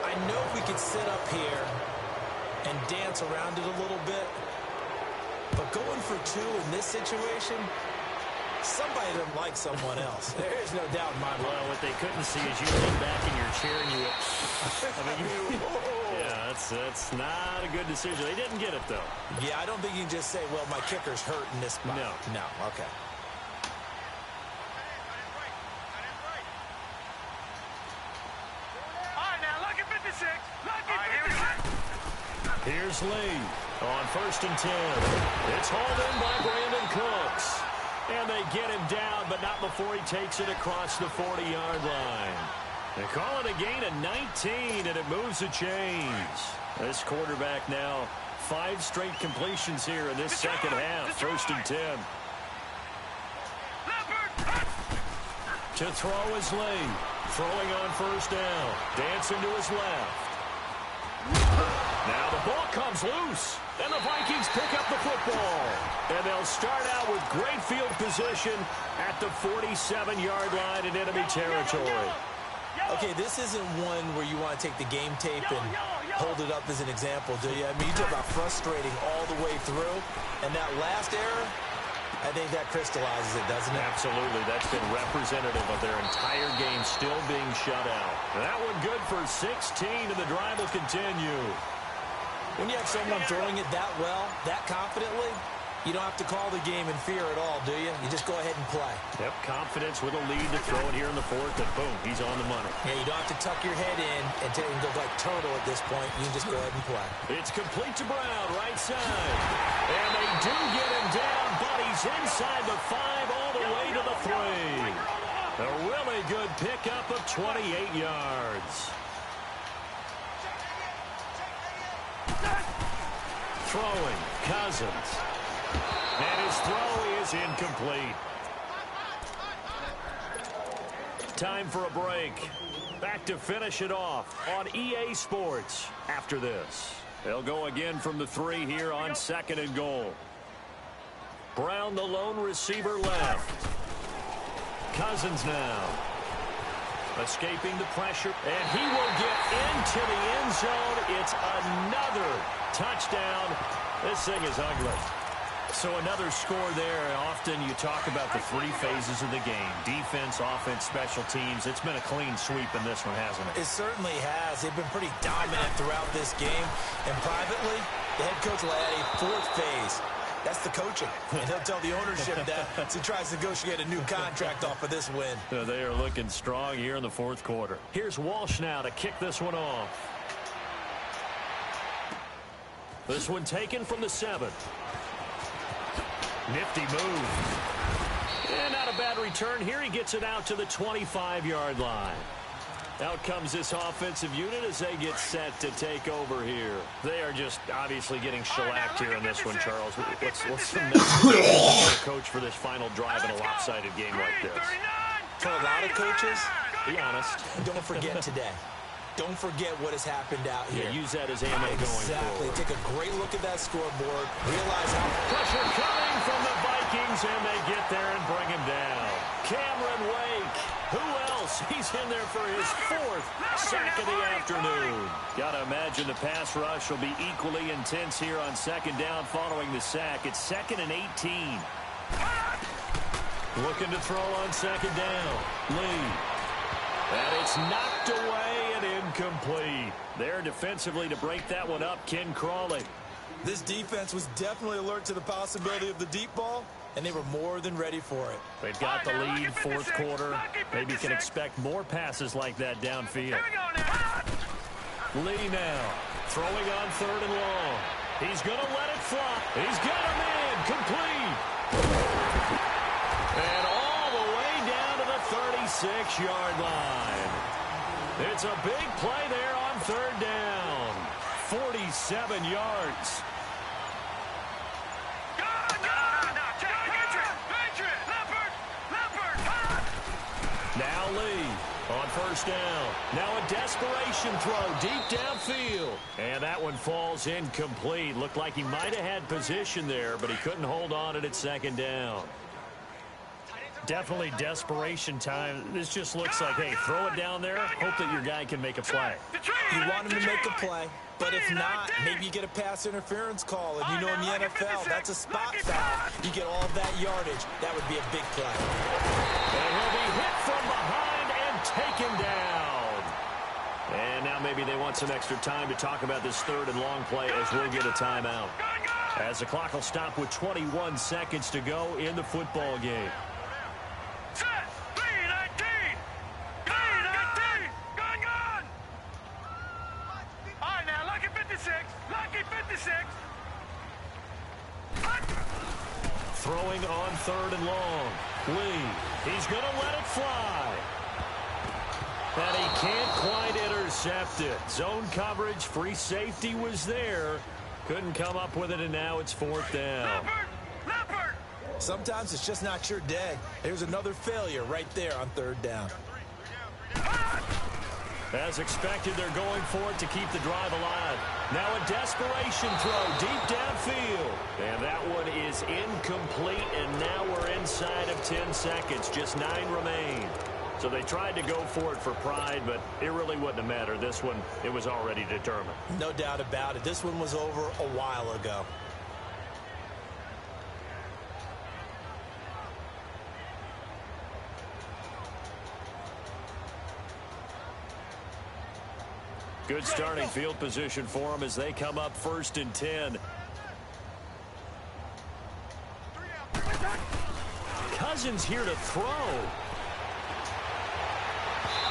I know if we could sit up here and dance around it a little bit, but going for 2 in this situation, somebody doesn't like someone else. There is no doubt in my mind. Well, what they couldn't see is you lean back in your chair and you yeah, that's not a good decision. They didn't get it, though. Yeah, I don't think you can just say, well, my kicker's hurt in this spot. No, okay. All right, now, lucky 56. Lucky 56. Here's Lee on 1st and 10. It's hauled in by Brandon Cooks. And they get him down, but not before he takes it across the 40-yard line. They call it a gain of 19, and it moves the chains. This quarterback now 5 straight completions here in this second half. 1st and 10. To throw is Lee. Throwing on 1st down. Dancing to his left. Now the ball comes loose. And the Vikings pick up the football. And they'll start out with great field position at the 47-yard line in enemy territory. Okay, this isn't one where you want to take the game tape and hold it up as an example, do you? I mean, you talk about frustrating all the way through. And that last error, I think that crystallizes it, doesn't it? Absolutely. That's been representative of their entire game still being shut out. That one good for 16, and the drive will continue. When you have someone throwing it that well, that confidently, you don't have to call the game in fear at all, do you? You just go ahead and play. Yep, confidence with a lead to throw it here in the 4th, and boom, he's on the money. Yeah, you don't have to tuck your head in and go like turtle at this point. You can just go ahead and play. It's complete to Brown, right side. And they do get him down, but he's inside the 5 all the way to the 3. A really good pickup of 28 yards. Throwing, Cousins. And his throw is incomplete. Time for a break. Back to finish it off on EA Sports after this. They'll go again from the 3 here on 2nd and goal. Brown, the lone receiver, left. Cousins now. Escaping the pressure, and he will get into the end zone. It's another touchdown. This thing is ugly. So another score there. Often you talk about the 3 phases of the game. Defense, offense, special teams. It's been a clean sweep in this one, hasn't it? It certainly has. They've been pretty dominant throughout this game. And privately, the head coach will add a 4th phase. That's the coaching. And he'll tell the ownership that as he tries to negotiate a new contract off of this win. They are looking strong here in the 4th quarter. Here's Walsh now to kick this one off. This one taken from the 7. Nifty move. And not a bad return here. He gets it out to the 25-yard line. Out comes this offensive unit as they get set to take over here. They are just obviously getting shellacked here in this one, Charles. What's the message for the coach for this final drive in a lopsided game like this? For a lot of coaches, be honest. Don't forget today. Don't forget what has happened out here. Yeah, use that as ammo going Exactly. forward. Take a great look at that scoreboard. Realize how pressure coming from the Vikings, and they get there and bring him down. Cameron Wake. Who else? He's in there for his 4th sack of the afternoon. Got to imagine the pass rush will be equally intense here on 2nd down following the sack. It's 2nd and 18. Looking to throw on 2nd down. Lee. And it's knocked away and incomplete. There defensively to break that one up, Ken Crawley. this defense was definitely alert to the possibility of the deep ball, and they were more than ready for it. They've got the lead, 4th quarter. Maybe can expect more passes like that downfield. Lee now, throwing on 3rd and long. He's going to let it fly. He's got him in, complete. And all the way down to the 36-yard line. It's a big play there on 3rd down. 47 yards. Now Lee on 1st down. Now a desperation throw deep downfield. And that one falls incomplete. Looked like he might have had position there, but he couldn't hold on it at 2nd down. Definitely desperation time. This just looks like, hey, throw it down there. Hope that your guy can make a play. You want him to make a play, but if not, maybe you get a pass interference call. And you know in the NFL, that's a spot foul. You get all of that yardage. That would be a big play. And he'll be hit from behind and taken down. And now maybe they want some extra time to talk about this 3rd and long play as we'll get a timeout. As the clock will stop with 21 seconds to go in the football game. Throwing on 3rd and long. Lee, he's going to let it fly. And he can't quite intercept it. Zone coverage, free safety was there. Couldn't come up with it, and now it's 4th down. Leopard! Sometimes it's just not your day. Here's another failure right there on 3rd down. As expected, they're going for it to keep the drive alive. Now a desperation throw deep downfield. And that one is incomplete, and now we're inside of 10 seconds. Just 9 remain. So they tried to go for it for pride, but it really wouldn't have mattered. This one, it was already determined. No doubt about it. This one was over a while ago. Good starting field position for them as they come up 1st and 10. Cousins here to throw.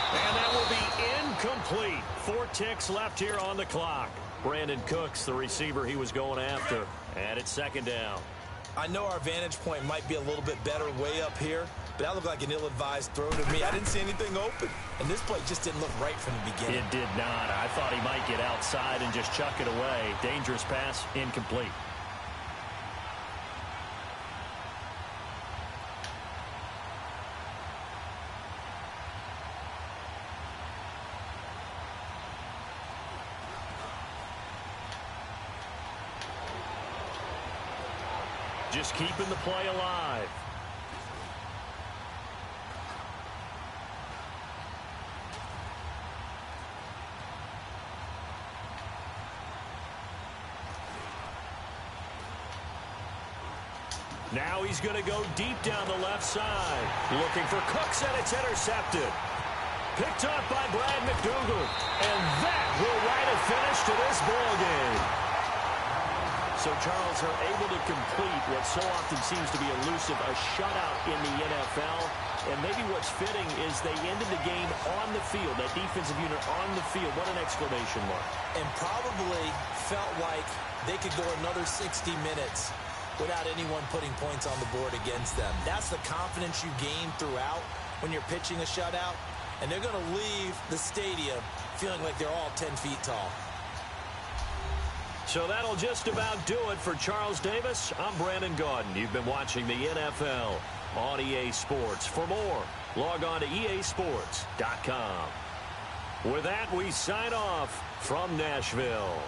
And that will be incomplete. 4 ticks left here on the clock. Brandon Cooks, the receiver he was going after. And it's 2nd down. I know our vantage point might be a little bit better way up here, but that looked like an ill-advised throw to me. I didn't see anything open, and this play just didn't look right from the beginning. It did not. I thought he might get outside and just chuck it away. Dangerous pass, incomplete. Just keeping the play alive. Now he's going to go deep down the left side. Looking for Cooks, and it's intercepted. Picked up by Brad McDougal. And that will write a finish to this ball game. So, Charles, are able to complete what so often seems to be elusive, a shutout in the NFL. And maybe what's fitting is they ended the game on the field, that defensive unit on the field. What an exclamation mark. And probably felt like they could go another 60 minutes without anyone putting points on the board against them. That's the confidence you gain throughout when you're pitching a shutout. And they're going to leave the stadium feeling like they're all 10 feet tall. So that'll just about do it for Charles Davis. I'm Brandon Gaudin. You've been watching the NFL on EA Sports. For more, log on to easports.com. With that, we sign off from Nashville.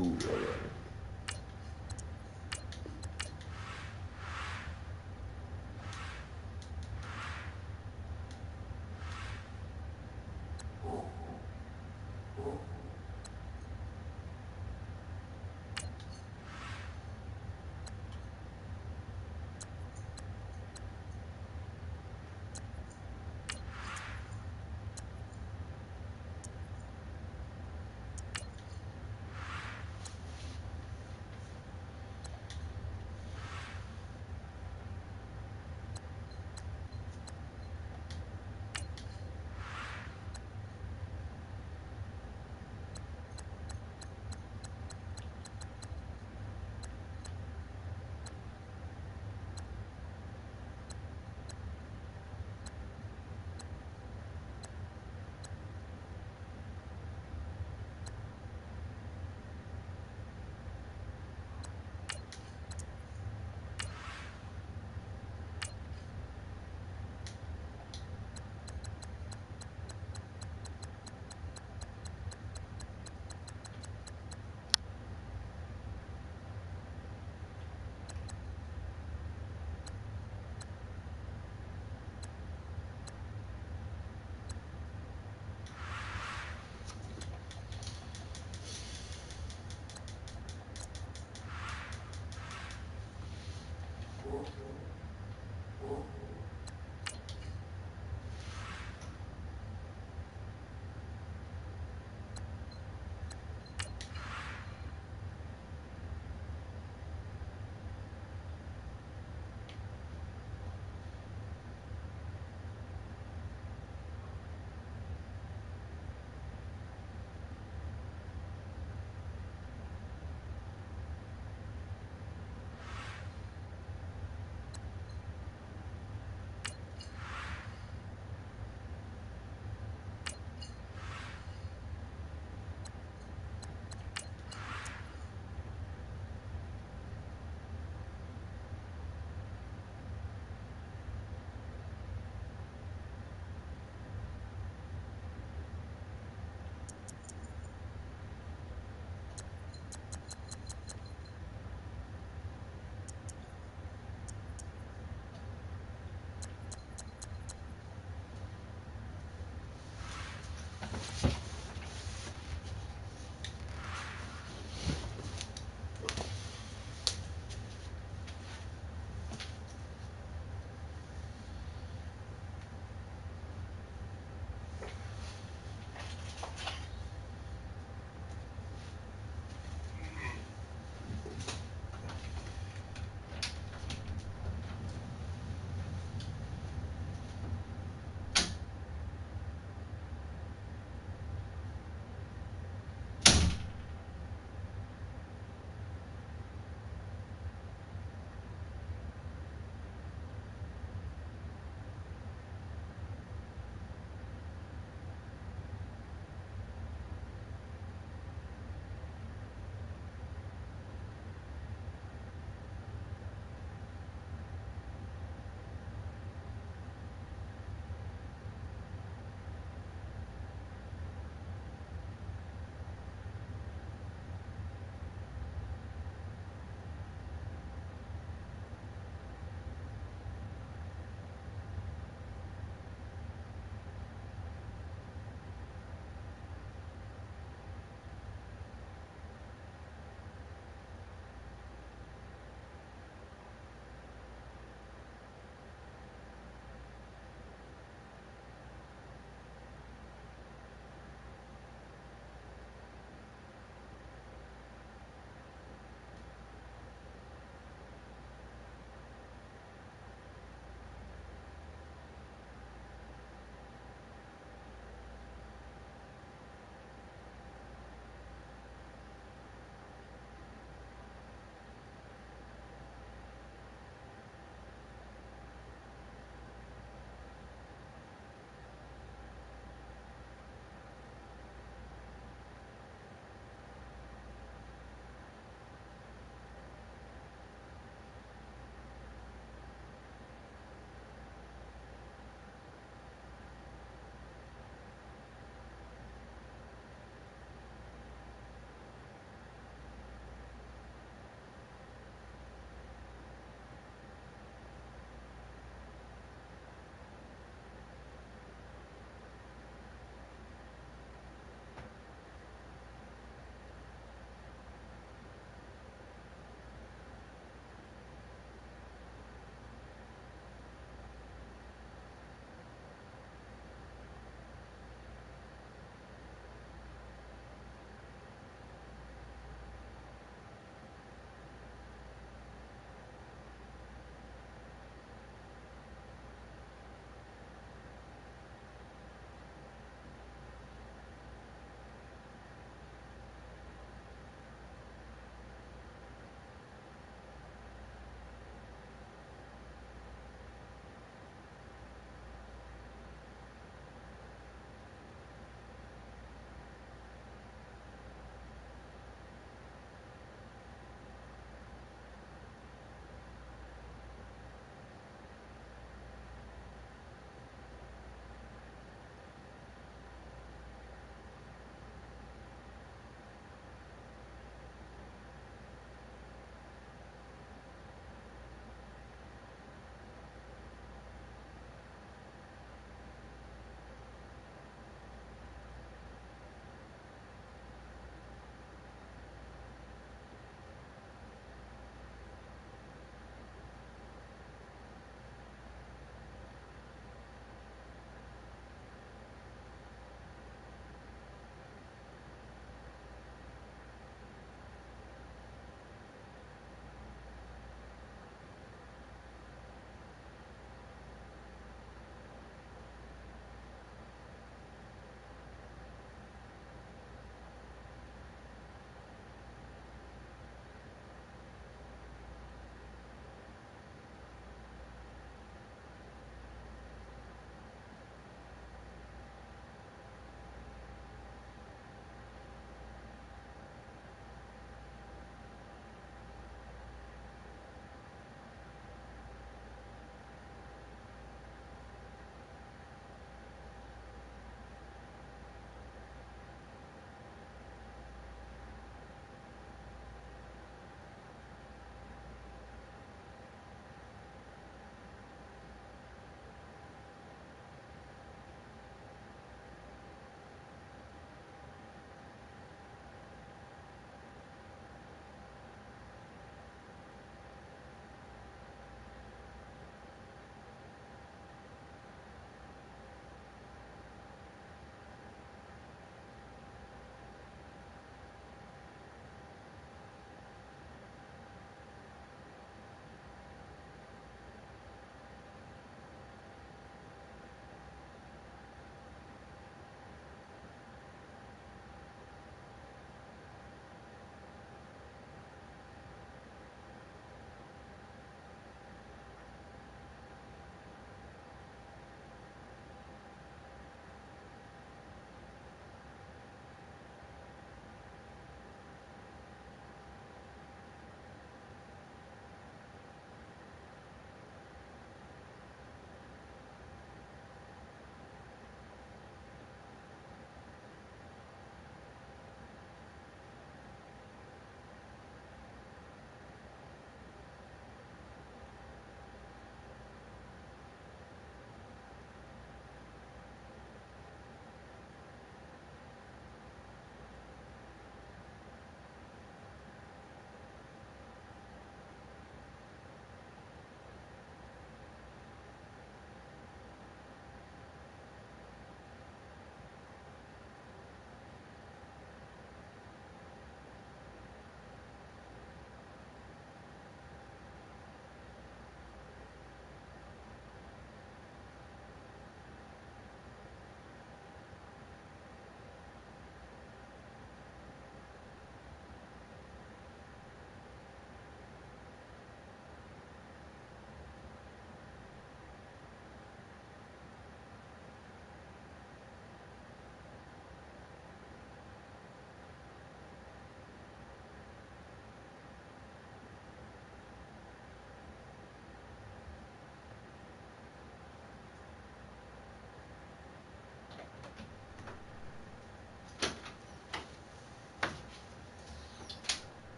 Ooh, alright.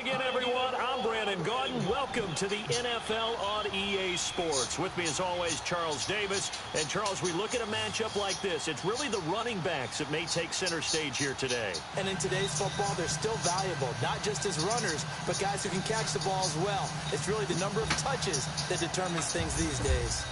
again, everyone. I'm Brandon Gaudin. Welcome to the NFL on EA Sports. With me, as always, Charles Davis. And, Charles, we look at a matchup like this. It's really the running backs that may take center stage here today. And in today's football, they're still valuable, not just as runners, but guys who can catch the ball as well. It's really the number of touches that determines things these days.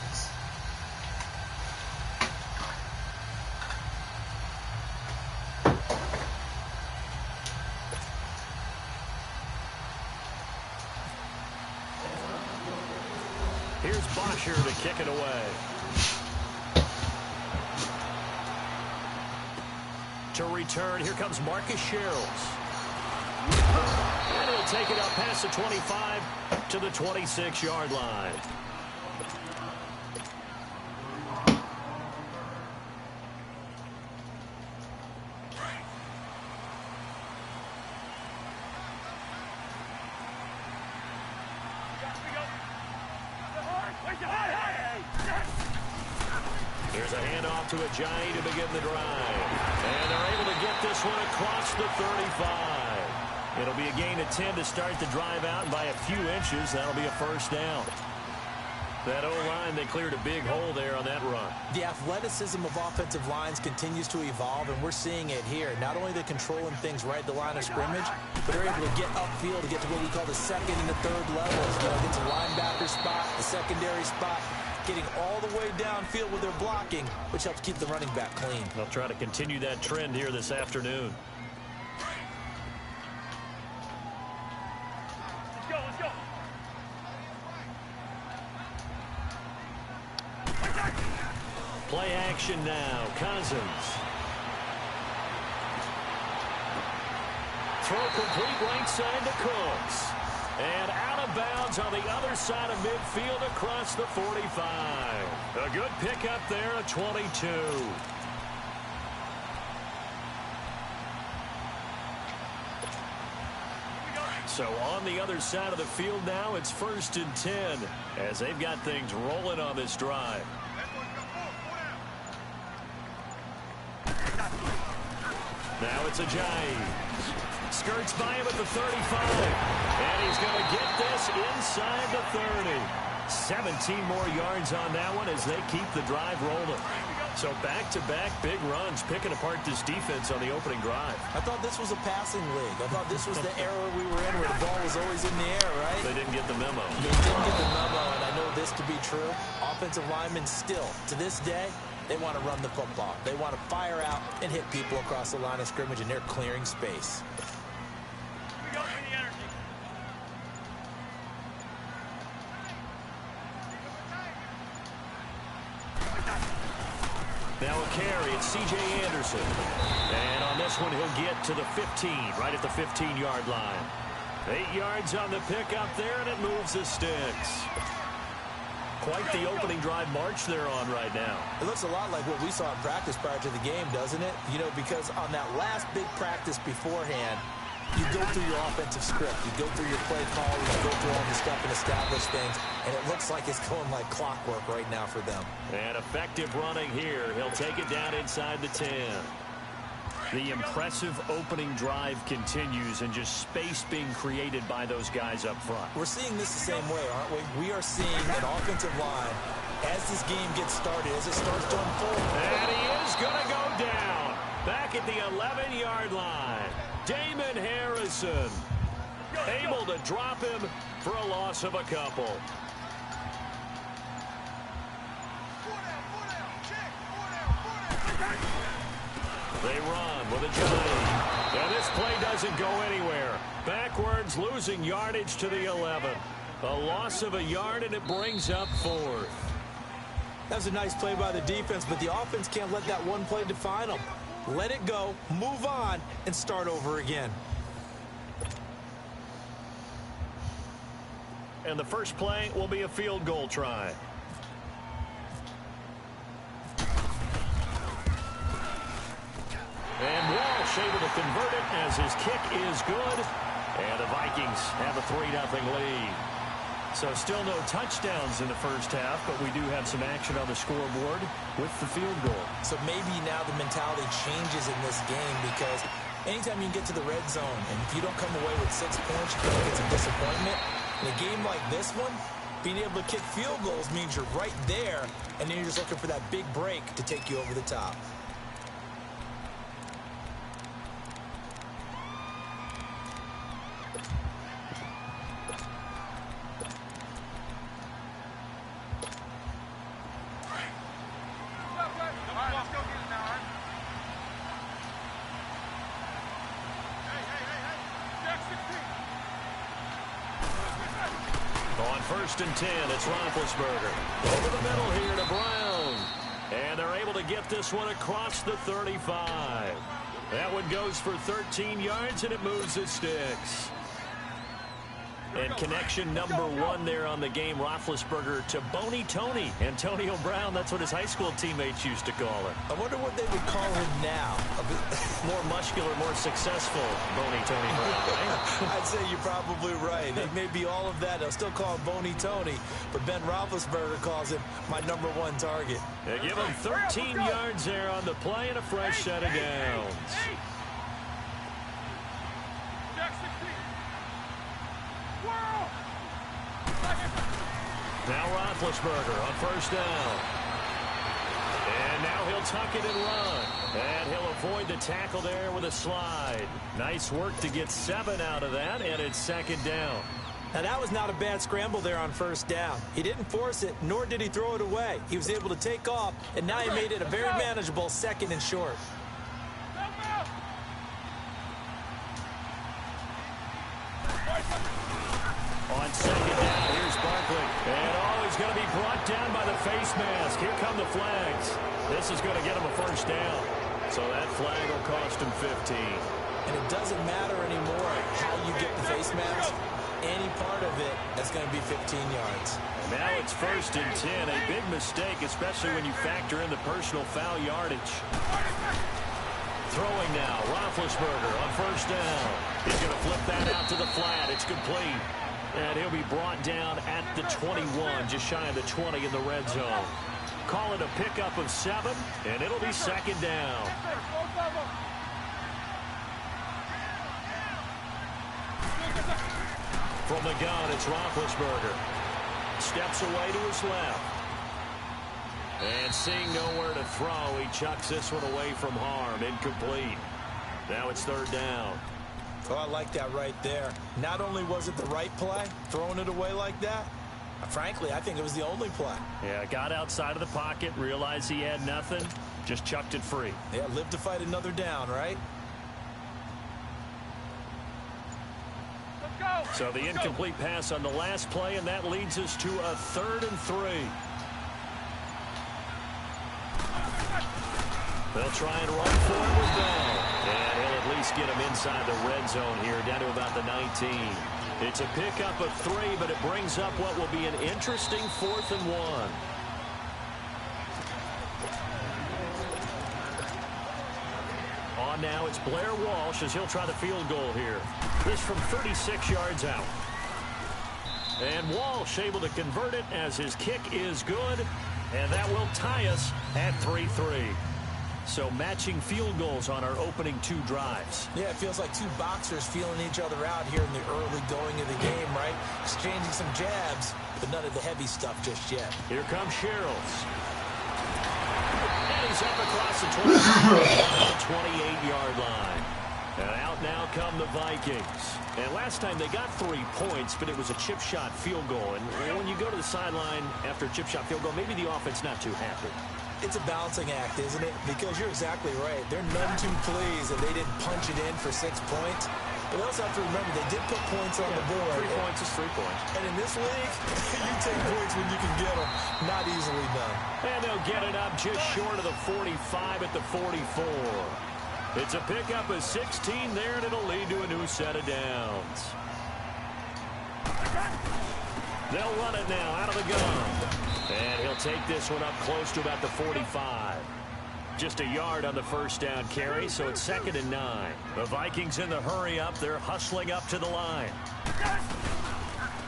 Here's Bosher to kick it away. To return, here comes Marcus Sherrills. And he'll take it up past the 25 to the 26-yard line. There's a handoff to Ajayi to begin the drive. And they're able to get this one across the 35. It'll be a gain of 10 to start the drive out, and by a few inches, that'll be a first down. That O-line, they cleared a big hole there on that run. The athleticism of offensive lines continues to evolve, and we're seeing it here. Not only are they controlling things right at the line of scrimmage, but they're able to get upfield to get to what we call the second and the third levels. You know, get to the linebacker spot, the secondary spot, getting all the way downfield with their blocking, which helps keep the running back clean. They'll try to continue that trend here this afternoon. Let's go, let's go. Play action now. Cousins. Throw complete right side to Cooks. And out of bounds on the other side of midfield across the 45. A good pickup there at 22. So on the other side of the field now, it's 1st and 10 as they've got things rolling on this drive. Now it's Ajayi. Skirts by him at the 35. And he's going to get this inside the 30. 17 more yards on that one as they keep the drive rolling. So back-to-back big runs, picking apart this defense on the opening drive. I thought this was a passing league. I thought this was the era we were in where the ball was always in the air, right? They didn't get the memo. They didn't get the memo, and I know this to be true. Offensive linemen still, to this day, they want to run the football. They want to fire out and hit people across the line of scrimmage, and they're clearing space. Now a carry, it's C.J. Anderson. And on this one, he'll get to the 15, right at the 15-yard line. 8 yards on the pickup there, and it moves the sticks. Quite the opening drive march they're on right now. It looks a lot like what we saw in practice prior to the game, doesn't it? You know, because on that last big practice beforehand, you go through your offensive script. You go through your play call. You go through all the stuff and establish things. And it looks like it's going like clockwork right now for them. And effective running here. He'll take it down inside the 10. The impressive opening drive continues, and just space being created by those guys up front. We're seeing this the same way, aren't we? We are seeing an offensive line as this game gets started, as it starts to unfold. And he is going to go down back at the 11-yard line. Damon Harrison able to drop him for a loss of a couple. They run with a giant. And this play doesn't go anywhere. Backwards, losing yardage to the 11. A loss of a yard, and it brings up 4th. That was a nice play by the defense, but the offense can't let that one play define them. Let it go, move on, and start over again. And the first play will be a field goal try. And Walsh able to convert it as his kick is good. And the Vikings have a 3-0 lead. So still no touchdowns in the first half, but we do have some action on the scoreboard with the field goal. So maybe now the mentality changes in this game because anytime you can get to the red zone and if you don't come away with 6 points, you can get some disappointment. In a game like this one, being able to kick field goals means you're right there, and then you're just looking for that big break to take you over the top. First and 10, it's Roethlisberger. Over the middle here to Brown. And they're able to get this one across the 35. That one goes for 13 yards, and it moves the sticks. And connection number 1 there on the game, Roethlisberger to Boney Tony. Antonio Brown, that's what his high school teammates used to call him. I wonder what they would call him now. A bit more muscular, more successful Boney Tony Brown, right? I'd say you're probably right. It may be all of that. They'll still call him Boney Tony, but Ben Roethlisberger calls him my number 1 target. They give him 13 yards there on the play and a fresh set of downs. Now Roethlisberger on first down. And now he'll tuck it and run. And he'll avoid the tackle there with a slide. Nice work to get 7 out of that, and it's second down. Now that was not a bad scramble there on first down. He didn't force it, nor did he throw it away. He was able to take off, and now he made it a very manageable second and short. On second down, here's Barkley. And he's going to be brought down by the face mask. Here come the flags. This is going to get him a first down. So that flag will cost him 15. And it doesn't matter anymore how you get the face mask. Any part of it, that's going to be 15 yards. And now it's first and 10. A big mistake, especially when you factor in the personal foul yardage. Throwing now, Roethlisberger on first down. He's going to flip that out to the flat. It's complete. And he'll be brought down at the 21, just shy of the 20 in the red zone. Call it a pickup of 7, and it'll be second down. From the gun, it's Roethlisberger. Steps away to his left. And seeing nowhere to throw, he chucks this one away from harm. Incomplete. Now it's third down. Oh, I like that right there. Not only was it the right play, throwing it away like that, frankly, I think it was the only play. Yeah, got outside of the pocket, realized he had nothing, just chucked it free. Yeah, live to fight another down, right? So the incomplete pass on the last play, and that leads us to a 3rd and 3. They'll try and run for it with Bell. And he'll at least get him inside the red zone here, down to about the 19. It's a pickup of 3, but it brings up what will be an interesting 4th and 1. On now, it's Blair Walsh as he'll try the field goal here. This from 36 yards out. And Walsh able to convert it as his kick is good. And that will tie us at 3-3. So matching field goals on our opening 2 drives. Yeah, it feels like 2 boxers feeling each other out here in the early going of the game, right? Exchanging some jabs, but none of the heavy stuff just yet. Here comes Sherrills. And he's up across the 28-yard line. And out now come the Vikings. And last time they got 3 points, but it was a chip shot field goal. And when you go to the sideline after a chip shot field goal, maybe the offense not too happy. It's a balancing act, isn't it? Because you're exactly right. They're none too pleased that they didn't punch it in for 6 points. But they also have to remember they did put points on the board. 3 points is 3 points. And in this league, you take points when you can get them. Not easily done. And they'll get it up just short of the 45 at the 44. It's a pickup of 16 there, and it'll lead to a new set of downs. They'll run it now out of the gun. And he'll take this one up close to about the 45. Just a yard on the first down carry, so it's 2nd and 9. The Vikings in the hurry up. They're hustling up to the line.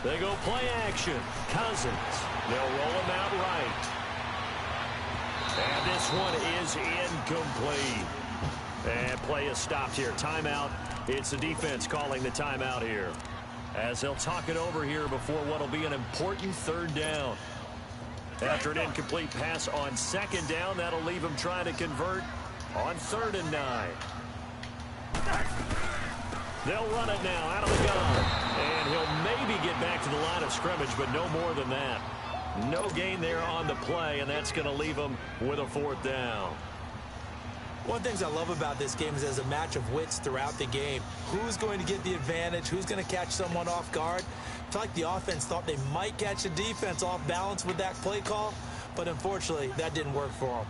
They go play action. Cousins. They'll roll him out right. And this one is incomplete. And play is stopped here. Timeout. It's the defense calling the timeout here, as they'll talk it over here before what will be an important third down. After an incomplete pass on second down, that'll leave him trying to convert on 3rd and 9. They'll run it now out of the gun. And he'll maybe get back to the line of scrimmage, but no more than that. No gain there on the play, and that's going to leave him with a 4th down. One of the things I love about this game is there's a match of wits throughout the game. Who's going to get the advantage? Who's going to catch someone off guard? I feel like the offense thought they might catch the defense off balance with that play call, but unfortunately, that didn't work for them.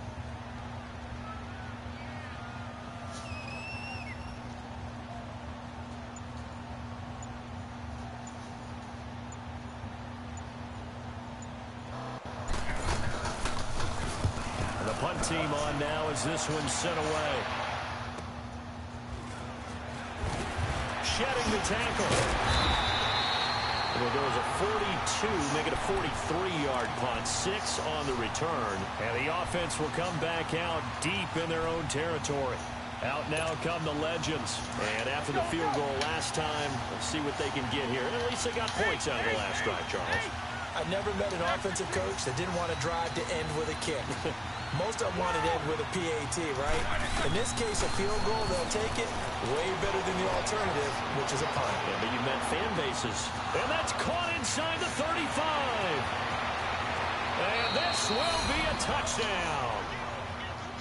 Punt team on now as this one's sent away. Shedding the tackle. Well, there was a 42, make it a 43-yard punt, 6 on the return. And the offense will come back out deep in their own territory. Out now come the Legends. And after the field goal last time, let's see what they can get here. And at least they got points out of the last drive, Charles. I've never met an offensive coach that didn't want to drive to end with a kick. Most of them wanted to end with a PAT, right? In this case, a field goal, they'll take it way better than the alternative, which is a punt. Yeah, but you met fan bases. And that's caught inside the 35. And this will be a touchdown.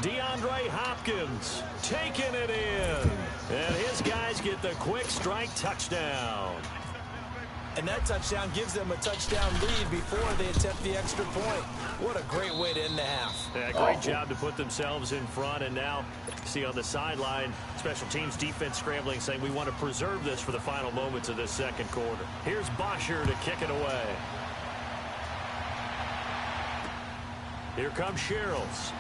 DeAndre Hopkins taking it in. And his guys get the quick strike touchdown. And that touchdown gives them a touchdown lead before they attempt the extra point. What a great way to end the half. Yeah, great job to put themselves in front. And now, see on the sideline, special teams defense scrambling, saying we want to preserve this for the final moments of this second quarter. Here's Bosher to kick it away. Here comes Sherrills.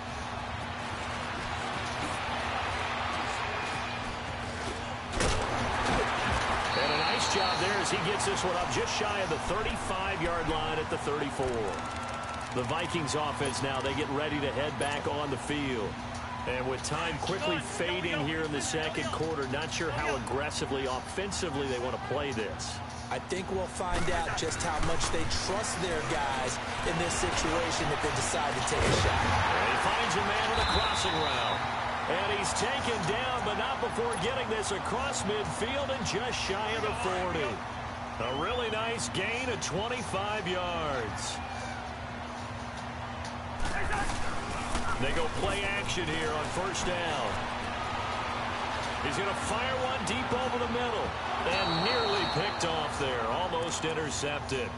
And a nice job there as he gets this one up just shy of the 35-yard line at the 34. The Vikings offense now, they get ready to head back on the field. And with time quickly fading here in the second quarter, not sure how aggressively, offensively they want to play this. I think we'll find out just how much they trust their guys in this situation if they decide to take a shot. And he finds a man on a crossing route. And he's taken down, but not before getting this across midfield and just shy of the 40. A really nice gain of 25 yards. They go play action here on first down. He's going to fire one deep over the middle. And nearly picked off there. Almost intercepted.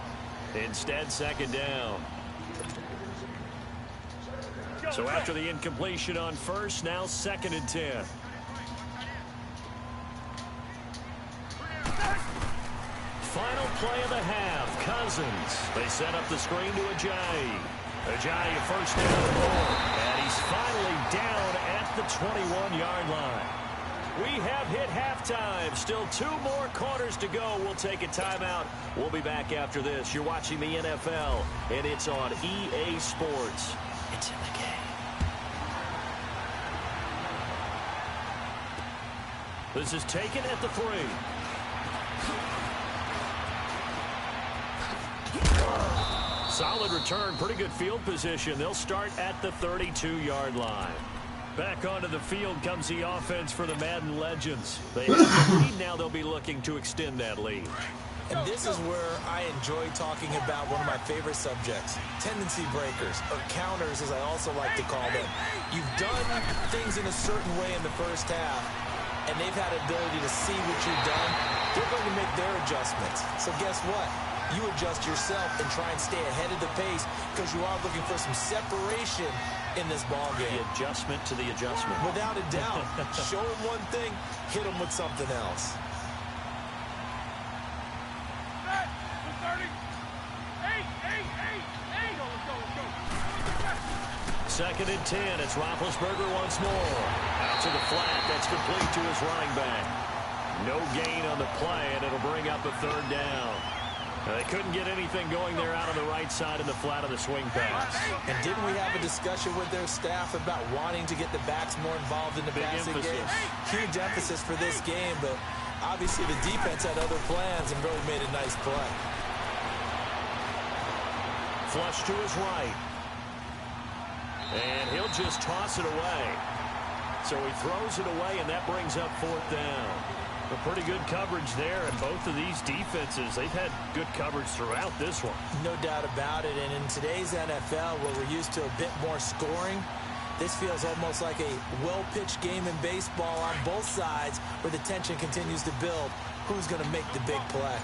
Instead, second down. So after the incompletion on first, now 2nd and 10. Final play of the half. Cousins. They set up the screen to Ajayi. Ajayi first down and 4. And he's finally down at the 21-yard line. We have hit halftime. Still 2 more quarters to go. We'll take a timeout. We'll be back after this. You're watching the NFL, and it's on EA Sports. It's in the game. This is taken at the 3. Solid return, pretty good field position. They'll start at the 32-yard line. Back onto the field comes the offense for the Madden Legends. They have the lead now. They'll be looking to extend that lead. And this is where I enjoy talking about one of my favorite subjects, tendency breakers, or counters as I also like to call them. You've done things in a certain way in the first half, and they've had the ability to see what you've done. They're going to make their adjustments. So guess what? You adjust yourself and try and stay ahead of the pace because you are looking for some separation in this ball game. The adjustment to the adjustment. Without a doubt. Show them one thing, hit them with something else. Second and 10. It's Roethlisberger once more. Out to the flat. That's complete to his running back. No gain on the play, and it'll bring up a 3rd down. They couldn't get anything going there out on the right side in the flat of the swing pass. And didn't we have a discussion with their staff about wanting to get the backs more involved in the passing game? Huge emphasis for this game, but obviously the defense had other plans and really made a nice play. Flush to his right. And he'll just toss it away. So he throws it away, and that brings up 4th down. A pretty good coverage there, and both of these defenses, they've had good coverage throughout this one. No doubt about it, and in today's NFL, where we're used to a bit more scoring, this feels almost like a well-pitched game in baseball on both sides, where the tension continues to build. Who's going to make the big play?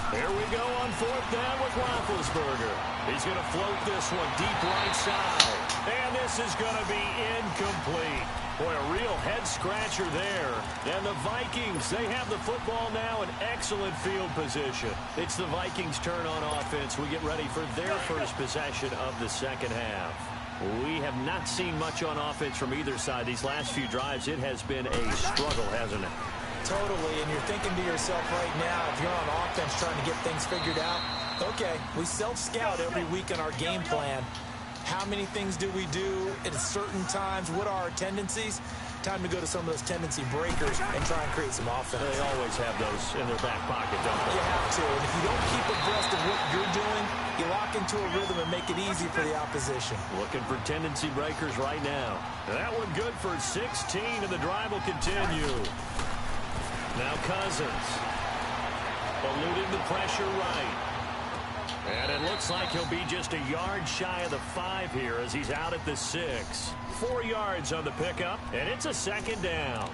Here we go on 4th down with Roethlisberger. He's going to float this one deep right side. And this is going to be incomplete. Boy, a real head-scratcher there. And the Vikings, they have the football now in excellent field position. It's the Vikings' turn on offense. We get ready for their first possession of the second half. We have not seen much on offense from either side. These last few drives, it has been a struggle, hasn't it? Totally, and you're thinking to yourself right now, if you're on offense trying to get things figured out, okay, we self-scout every week in our game plan. How many things do we do at certain times? What are our tendencies? Time to go to some of those tendency breakers and try and create some offense. They always have those in their back pocket, don't they? You have to, and if you don't keep abreast of what you're doing, you lock into a rhythm and make it easy for the opposition. Looking for tendency breakers right now. That one good for 16, and the drive will continue. Now Cousins, eluding the pressure right. And it looks like he'll be just a yard shy of the 5 here as he's out at the 6. 4 yards on the pickup, and it's a 2nd down.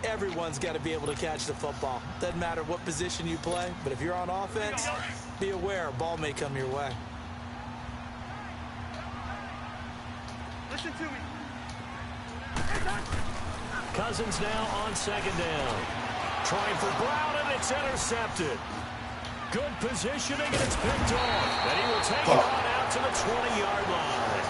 Everyone's got to be able to catch the football. Doesn't matter what position you play, but if you're on offense, be aware a ball may come your way. Listen to me. Cousins now on 2nd down. Trying for Brown, and it's intercepted. Good positioning, and it's picked off. And he will take it on out to the 20-yard line.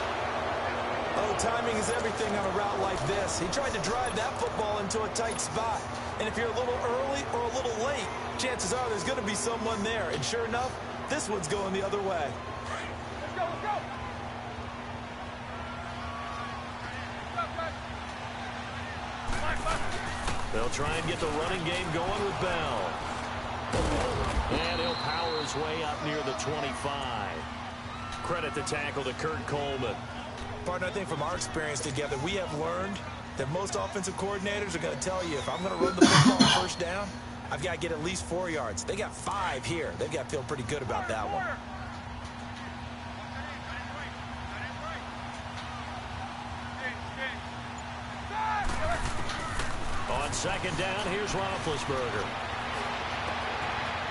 Oh, timing is everything on a route like this. He tried to drive that football into a tight spot. And if you're a little early or a little late, chances are there's going to be someone there. And sure enough, this one's going the other way. Let's go, let's go. They'll try and get the running game going with Bell. And he'll power his way up near the 25. Credit the tackle to Kurt Coleman. Partner, I think from our experience together, we have learned that most offensive coordinators are going to tell you, if I'm going to run the football on 1st down, I've got to get at least 4 yards. They got 5 here. They've got to feel pretty good about that one. On 2nd down, here's Roethlisberger.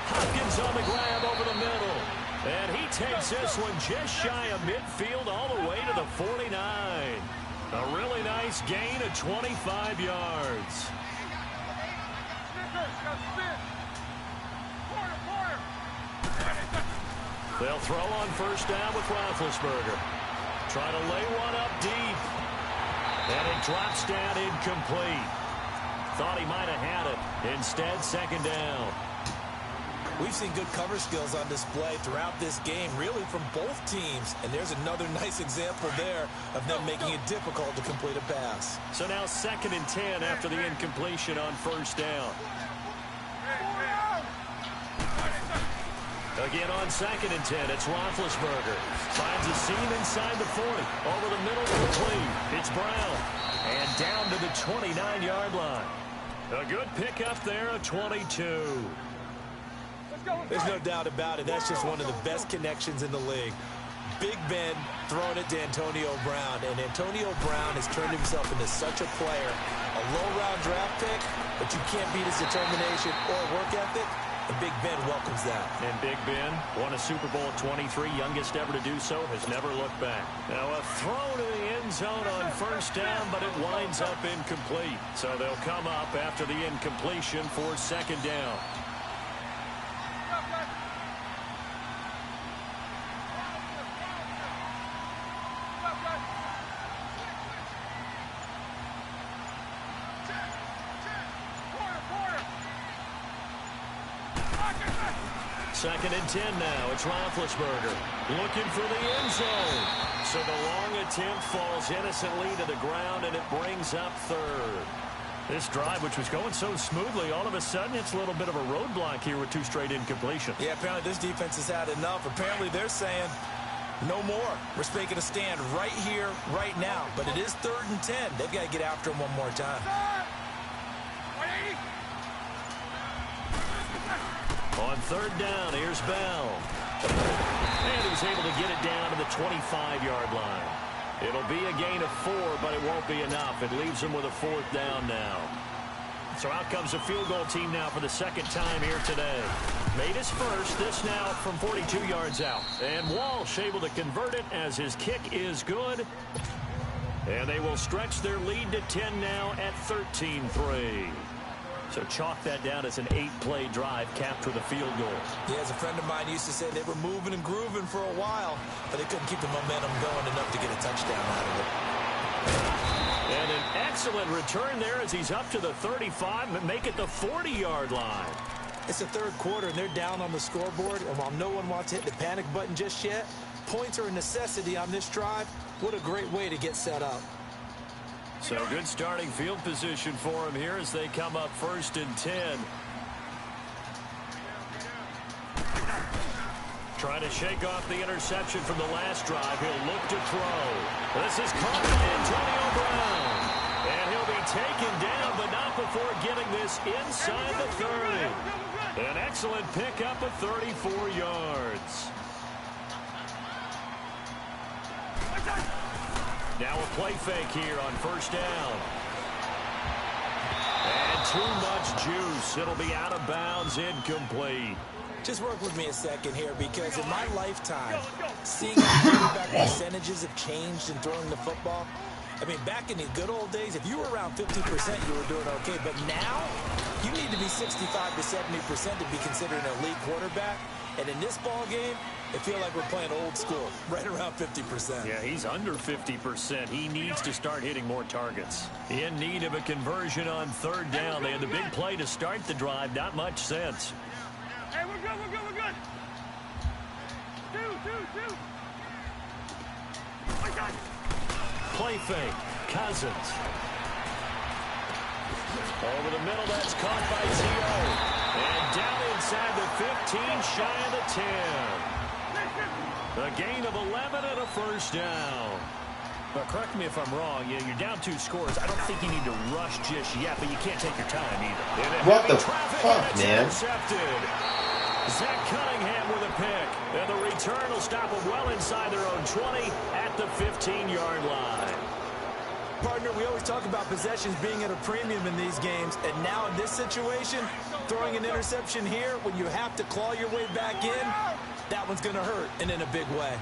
Hopkins on the grab over the middle. And he takes this one just shy of midfield all the way to the 49. A really nice gain of 25 yards. They'll throw on 1st down with Roethlisberger. Try to lay one up deep. And it drops down incomplete. Thought he might have had it. Instead, 2nd down. We've seen good cover skills on display throughout this game, really from both teams. And there's another nice example there of them making it difficult to complete a pass. So now 2nd and 10 after the incompletion on 1st down. Again on 2nd and 10, it's Roethlisberger. Finds a seam inside the 40. Over the middle, complete. It's Brown. And down to the 29-yard line. A good pickup there, a 22. There's no doubt about it. That's just one of the best connections in the league. Big Ben throwing it to Antonio Brown. And Antonio Brown has turned himself into such a player. A low-round draft pick, but you can't beat his determination or work ethic. And Big Ben welcomes that. And Big Ben won a Super Bowl at 23, youngest ever to do so, has never looked back. Now a throw to the end zone on 1st down, but it winds up incomplete. So they'll come up after the incompletion for 2nd down. 2nd and 10 now. It's Roethlisberger looking for the end zone. So the long attempt falls innocently to the ground, and it brings up 3rd. This drive, which was going so smoothly, all of a sudden it's a little bit of a roadblock here with 2 straight incompletions. Yeah, apparently this defense has had enough. Apparently they're saying no more. We're making a stand right here, right now. But it is 3rd and 10. They've got to get after him one more time. On 3rd down, here's Bell. And he was able to get it down to the 25-yard line. It'll be a gain of 4, but it won't be enough. It leaves him with a 4th down now. So out comes a field goal team now for the 2nd time here today. Made his first, this now from 42 yards out. And Walsh able to convert it as his kick is good. And they will stretch their lead to 10 now at 13-3. So chalk that down as an 8-play drive capped with a field goal. Yeah, as a friend of mine used to say, they were moving and grooving for a while, but they couldn't keep the momentum going enough to get a touchdown out of it. And an excellent return there as he's up to the 35 and make it the 40-yard line. It's the 3rd quarter, and they're down on the scoreboard, and while no one wants to hit the panic button just yet, points are a necessity on this drive. What a great way to get set up. So good starting field position for him here as they come up 1st and 10. Trying to shake off the interception from the last drive. He'll look to throw. This is caught by Antonio Brown. And he'll be taken down, but not before getting this inside the 30. An excellent pickup of 34 yards. Now a play fake here on 1st down. And too much juice. It'll be out of bounds, incomplete. Just work with me a second here, because in my lifetime, seeing how quarterback percentages have changed in throwing the football. I mean, back in the good old days, if you were around 50%, you were doing okay. But now, you need to be 65 to 70% to be considered an elite quarterback. And in this ball game, it feels like we're playing old school, right around 50%. Yeah, he's under 50%. He needs to start hitting more targets. In need of a conversion on 3rd down. They had the big play to start the drive. Not much sense. Hey, we're good, we're good, we're good. Two. I got it. Play fake. Cousins. Over the middle, that's caught by Zio. And down inside the 15, shy of the 10. A gain of 11 and a 1st down. But correct me if I'm wrong. You're down 2 scores. I don't think you need to rush just yet, but you can't take your time either. What the fuck, man? Intercepted. Zach Cunningham with a pick. And the return will stop them well inside their own 20 at the 15-yard line. Partner, we always talk about possessions being at a premium in these games, and now in this situation, throwing an interception here when you have to claw your way back in, that one's going to hurt, and in a big way.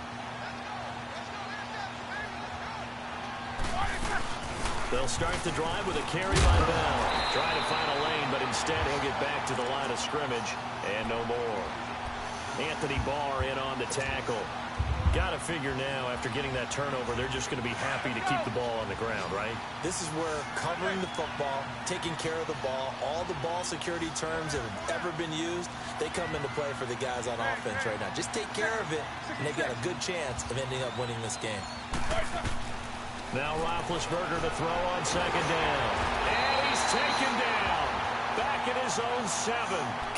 They'll start the drive with a carry by Bell. Trying to find a lane, but instead he'll get back to the line of scrimmage, and no more. Anthony Barr in on the tackle. Got to figure now, after getting that turnover, they're just going to be happy to keep the ball on the ground, right? This is where covering the football, taking care of the ball, all the ball security terms that have ever been used, they come into play for the guys on offense right now. Just take care of it, and they've got a good chance of ending up winning this game. Now Roethlisberger to throw on 2nd down. And he's taken down. Back at his own 7.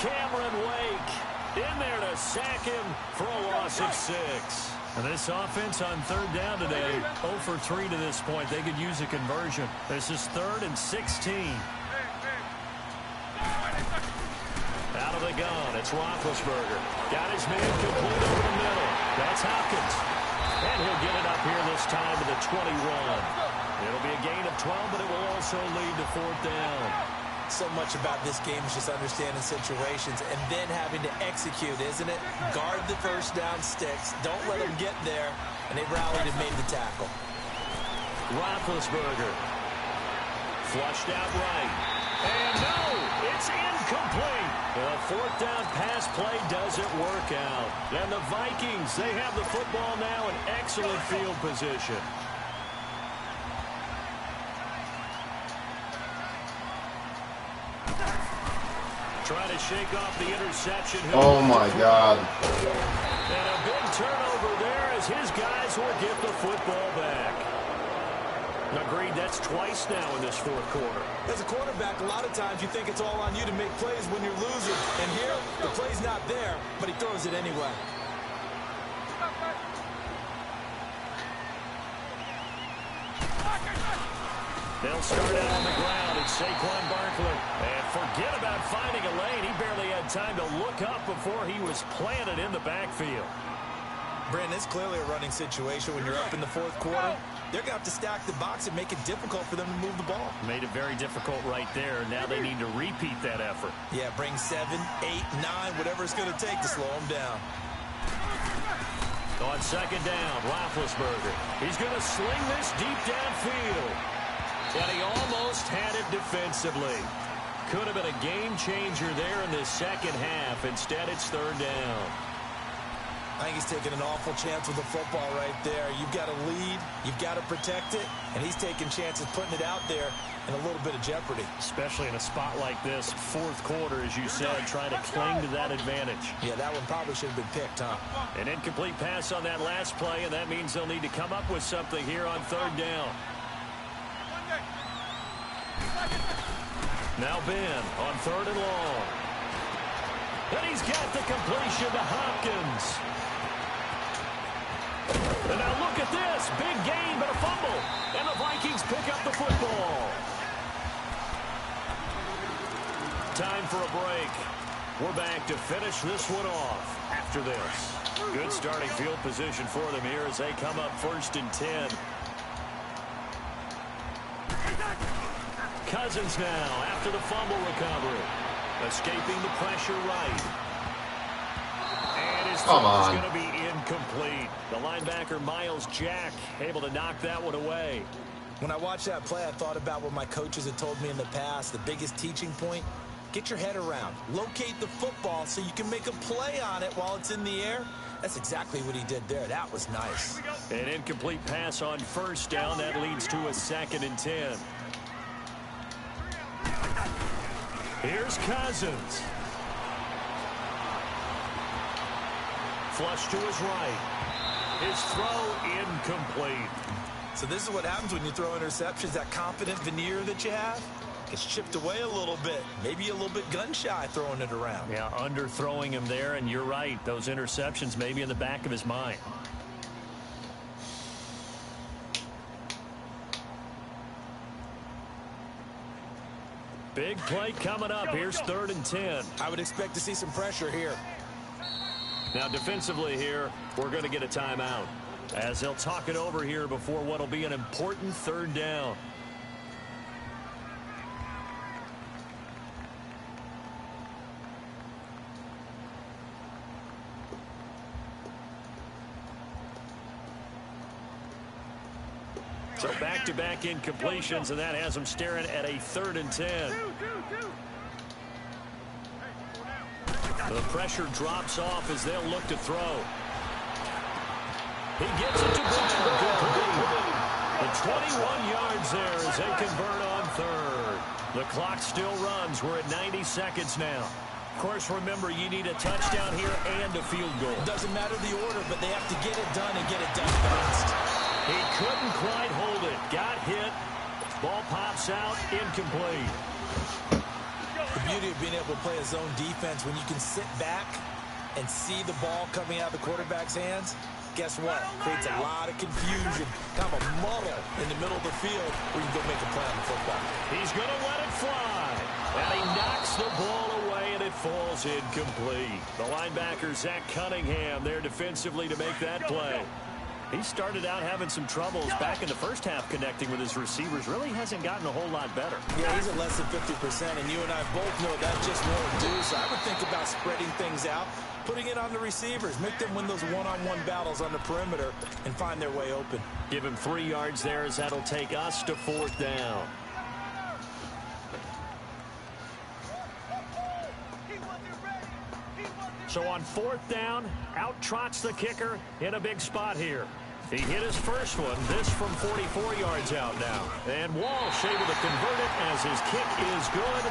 Cameron Wake in there to sack him for a loss of 6. And this offense on 3rd down today, 0 for 3 to this point. They could use a conversion. This is 3rd and 16. Out of the gun, it's Roethlisberger. Got his man complete over the middle. That's Hopkins. And he'll get it up here this time to the 21. It'll be a gain of 12, but it will also lead to 4th down. So much about this game is just understanding situations and then having to execute, isn't it? Guard the 1st down sticks. Don't let them get there. And they rallied and made the tackle. Roethlisberger. Flushed out right. And no, it's incomplete. The 4th down pass play doesn't work out. And the Vikings, they have the football now in excellent field position. Trying to shake off the interception. Oh my God. And a big turnover there as his guys will get the football back. Agreed, that's twice now in this fourth quarter. As a quarterback, a lot of times you think it's all on you to make plays when you're losing. And here, the play's not there, but he throws it anyway. They'll start out on the ground, and Saquon Barkley. And forget about finding a lane. He barely had time to look up before he was planted in the backfield. Brandon, it's clearly a running situation when you're up in the fourth quarter. They're going to have to stack the box and make it difficult for them to move the ball. Made it very difficult right there. Now they need to repeat that effort. Yeah, bring 7, 8, 9, whatever it's going to take to slow them down. On second down, Roethlisberger. He's going to sling this deep downfield. And he almost had it defensively. Could have been a game changer there in the second half. Instead, it's third down. I think he's taking an awful chance with the football right there. You've got to lead, you've got to protect it, and he's taking chances putting it out there in a little bit of jeopardy. Especially in a spot like this, fourth quarter, as you said, trying to cling to that advantage. Yeah, that one probably should have been picked, huh? An incomplete pass on that last play, and that means they'll need to come up with something here on third down. Now Ben on third and long. And he's got the completion to Hopkins. And now look at this. Big gain, but a fumble. And the Vikings pick up the football. Time for a break. We're back to finish this one off after this. Good starting field position for them here as they come up 1st and 10. Cousins now after the fumble recovery. Escaping the pressure right. And his throw is going to be incomplete. The linebacker, Miles Jack, able to knock that one away. When I watched that play, I thought about what my coaches had told me in the past. The biggest teaching point, get your head around. Locate the football so you can make a play on it while it's in the air. That's exactly what he did there. That was nice. An incomplete pass on first down. That leads to a 2nd and 10. Here's Cousins. Flush to his right. His throw incomplete. So this is what happens when you throw interceptions. That confident veneer that you have gets chipped away a little bit. Maybe a little bit gun-shy throwing it around. Yeah, underthrowing him there, and you're right. Those interceptions may be in the back of his mind. Big play coming up. Here's 3rd and 10. I would expect to see some pressure here. Now defensively here, we're going to get a timeout as they'll talk it over here before what will be an important 3rd down. So back-to-back incompletions, and that has them staring at a 3rd and 10. The pressure drops off as they'll look to throw. He gets it to Brown. The 21 yards there as they convert on 3rd. The clock still runs. We're at 90 seconds now. Of course, remember, you need a touchdown here and a field goal. Doesn't matter the order, but they have to get it done and get it done fast. He couldn't quite hold it. Got hit. Ball pops out. Incomplete. The beauty of being able to play a zone defense when you can sit back and see the ball coming out of the quarterback's hands, guess what? Creates a lot of confusion, kind of a muddle in the middle of the field where you can go make a play on the football. He's going to let it fly. And he knocks the ball away, and it falls incomplete. The linebacker, Zach Cunningham, there defensively to make that play. He started out having some troubles back in the first half connecting with his receivers. Really hasn't gotten a whole lot better. Yeah, he's at less than 50%, and you and I both know that just won't do. So I would think about spreading things out, putting it on the receivers, make them win those one-on-one battles on the perimeter and find their way open. Give him 3 yards there as that'll take us to 4th down. So on 4th down, out trots the kicker in a big spot here. He hit his first one, this from 44 yards out now. And Walsh able to convert it as his kick is good.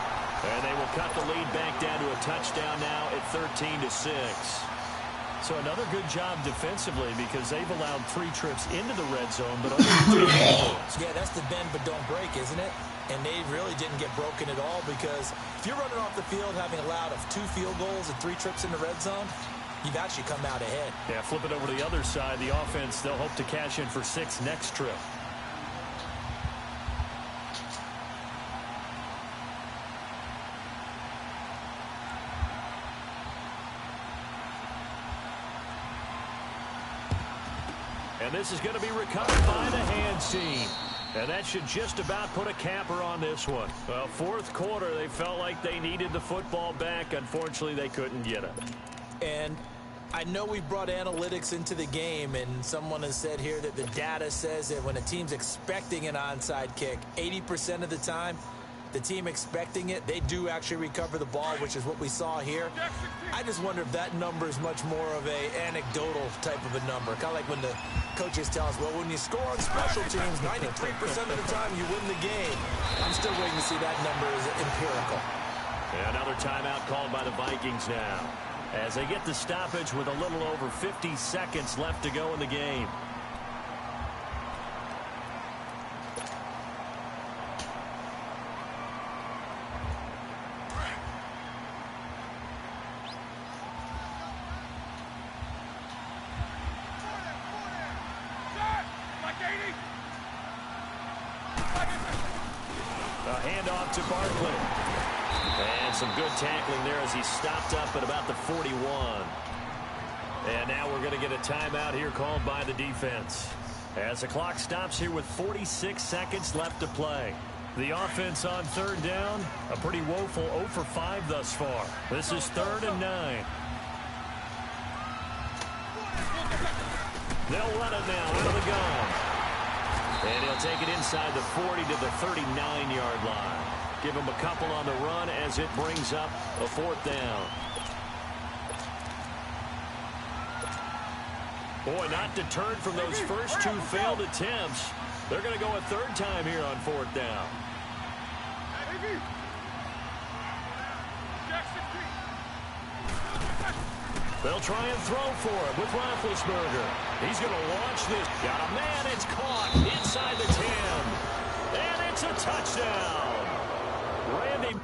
And they will cut the lead back down to a touchdown now at 13-6. So another good job defensively because they've allowed 3 trips into the red zone, but only 2 field goals. Yeah, that's the bend but don't break, isn't it? And they really didn't get broken at all because if you're running off the field having allowed 2 field goals and 3 trips in the red zone, you've actually come out ahead. Yeah, flip it over to the other side. The offense, they'll hope to cash in for 6 next trip. And this is going to be recovered by the hands team. And that should just about put a capper on this one. Well, fourth quarter, they felt like they needed the football back. Unfortunately, they couldn't get it. And I know we brought analytics into the game, and someone has said here that the data says that when a team's expecting an onside kick, 80% of the time, the team expecting it, they do actually recover the ball, which is what we saw here. I just wonder if that number is much more of a anecdotal type of a number. Kind of like when the coaches tell us, well, when you score on special teams, 93% of the time you win the game. I'm still waiting to see that number is empirical. And another timeout called by the Vikings now, as they get the stoppage with a little over 50 seconds left to go in the game. To Barkley. And some good tackling there as he stopped up at about the 41. And now we're going to get a timeout here called by the defense. As the clock stops here with 46 seconds left to play. The offense on third down, a pretty woeful 0 for 5 thus far. This is 3rd and 9. They'll run it now out of the gun. And he'll take it inside the 40 to the 39-yard line. Give him a couple on the run as it brings up a 4th down. Boy, not deterred from those first 2 failed attempts. They're going to go a 3rd time here on 4th down. They'll try and throw for it with Roethlisberger. He's going to launch this. Got a man. It's caught inside the 10. And it's a touchdown. Randy.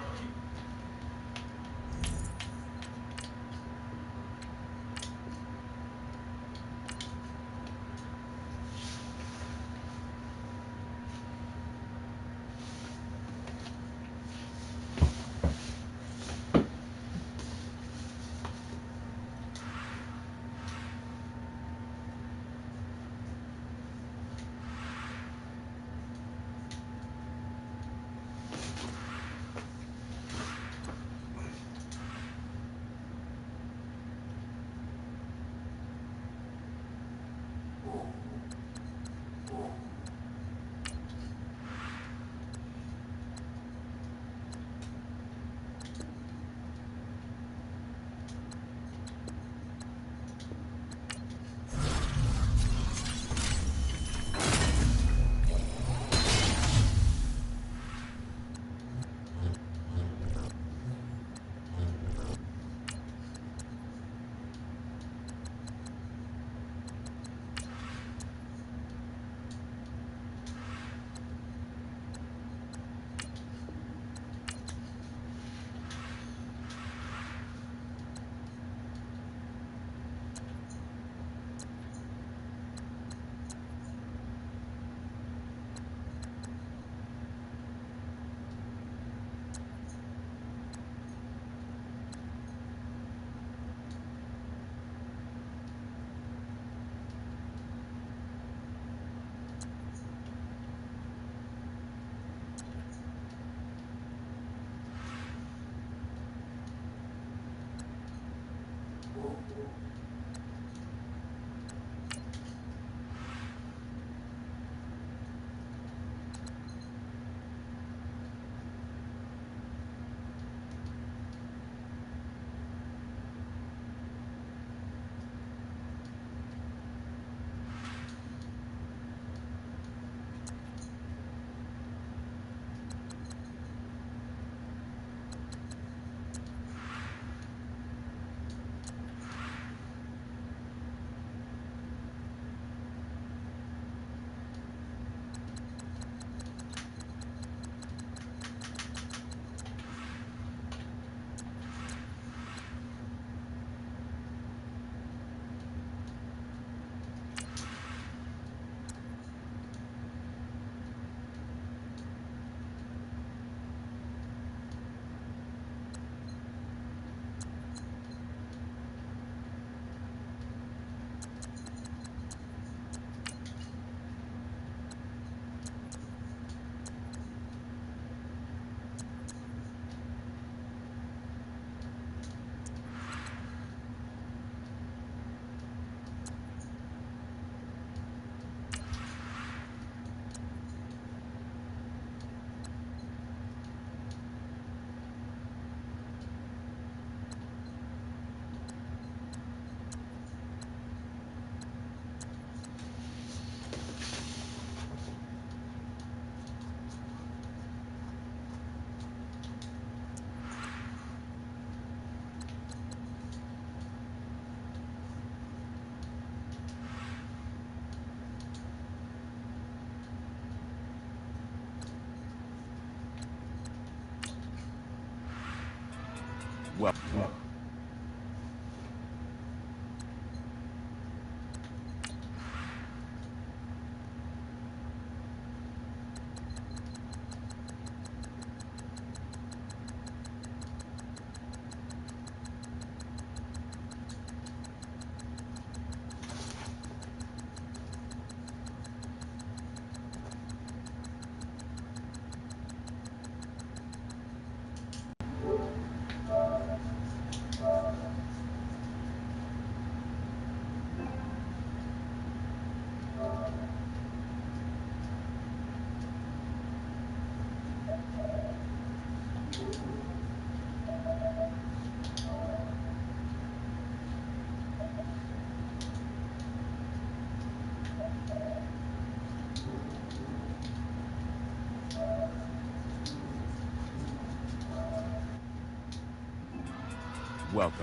Well,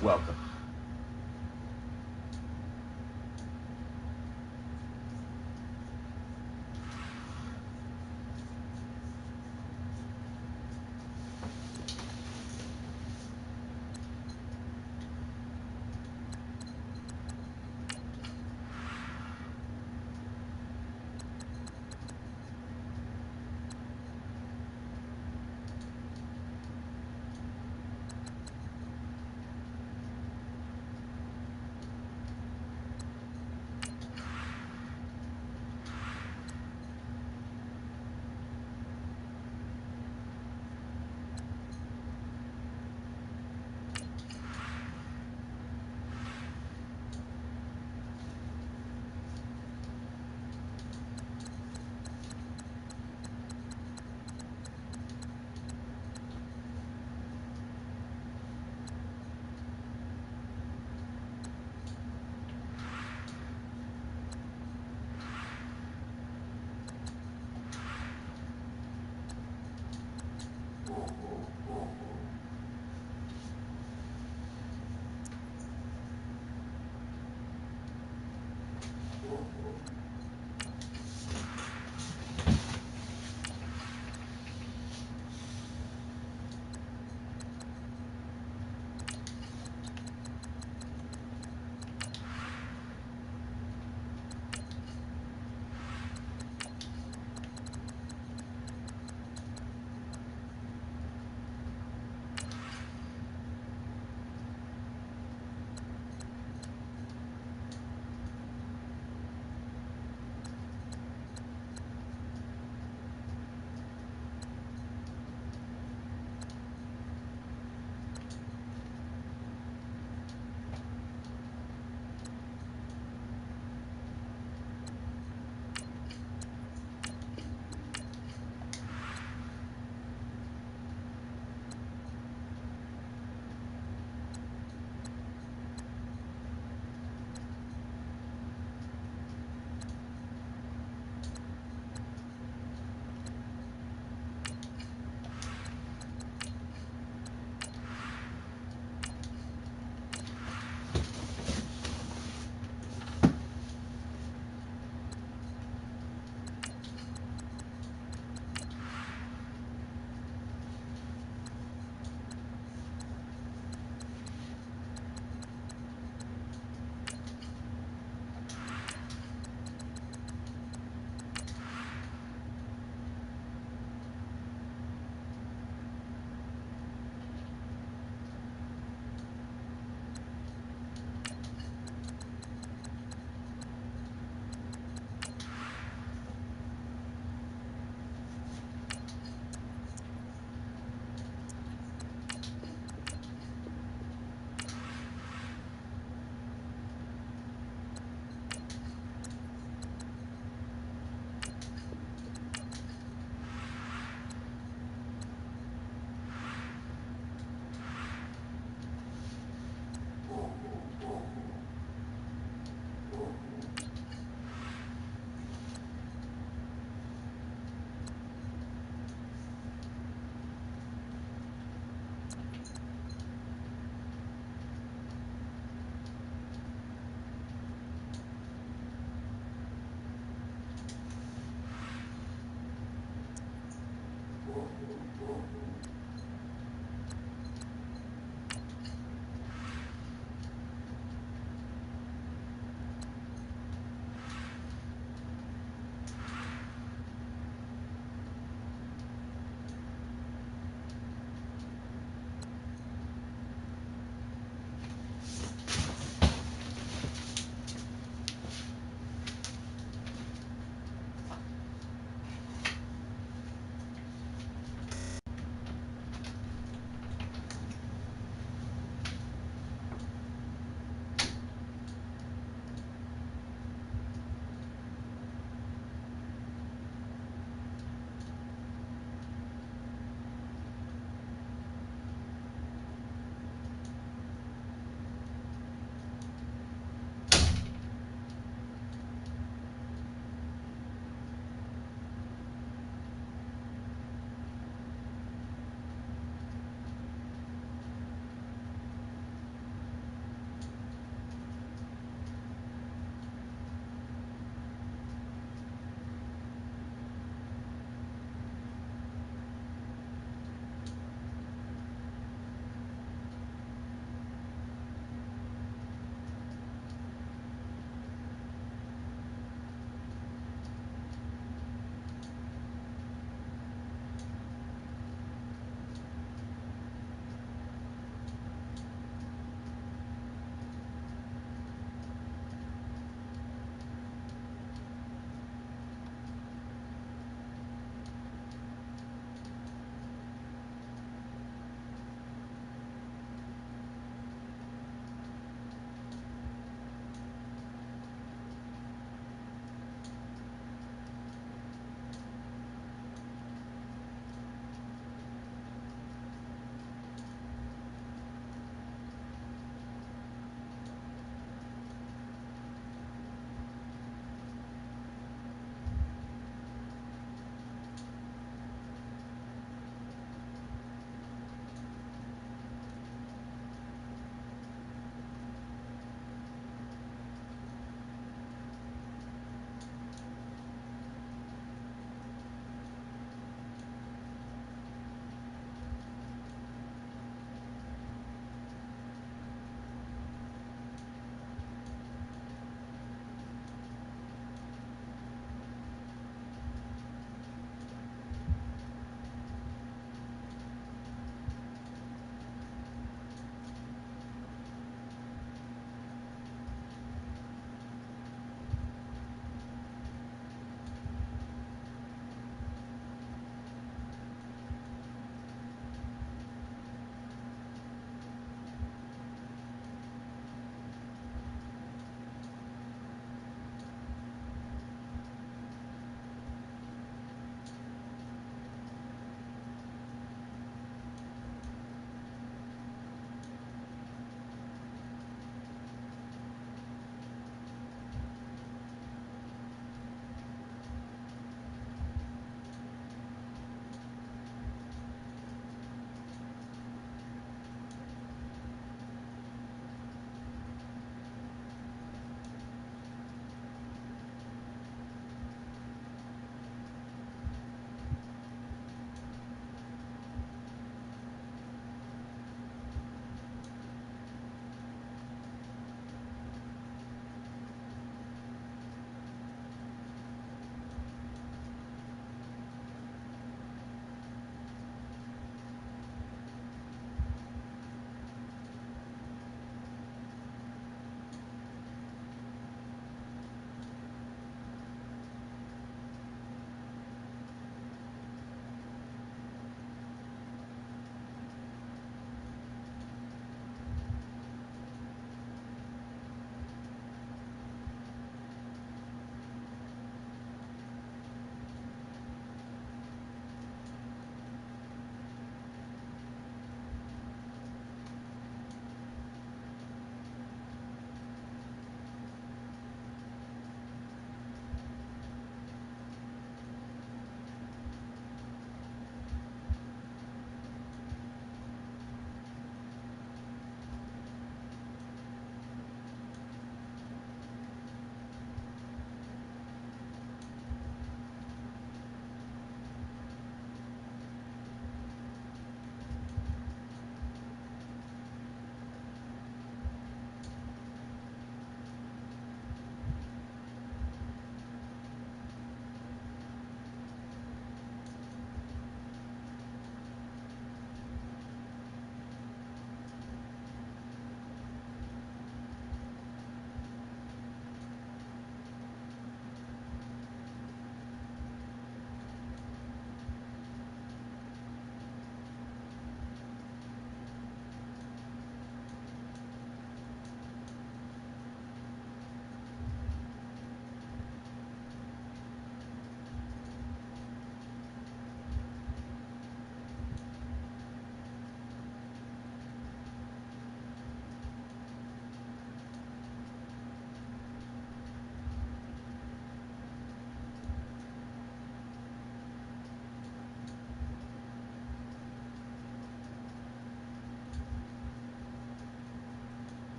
welcome.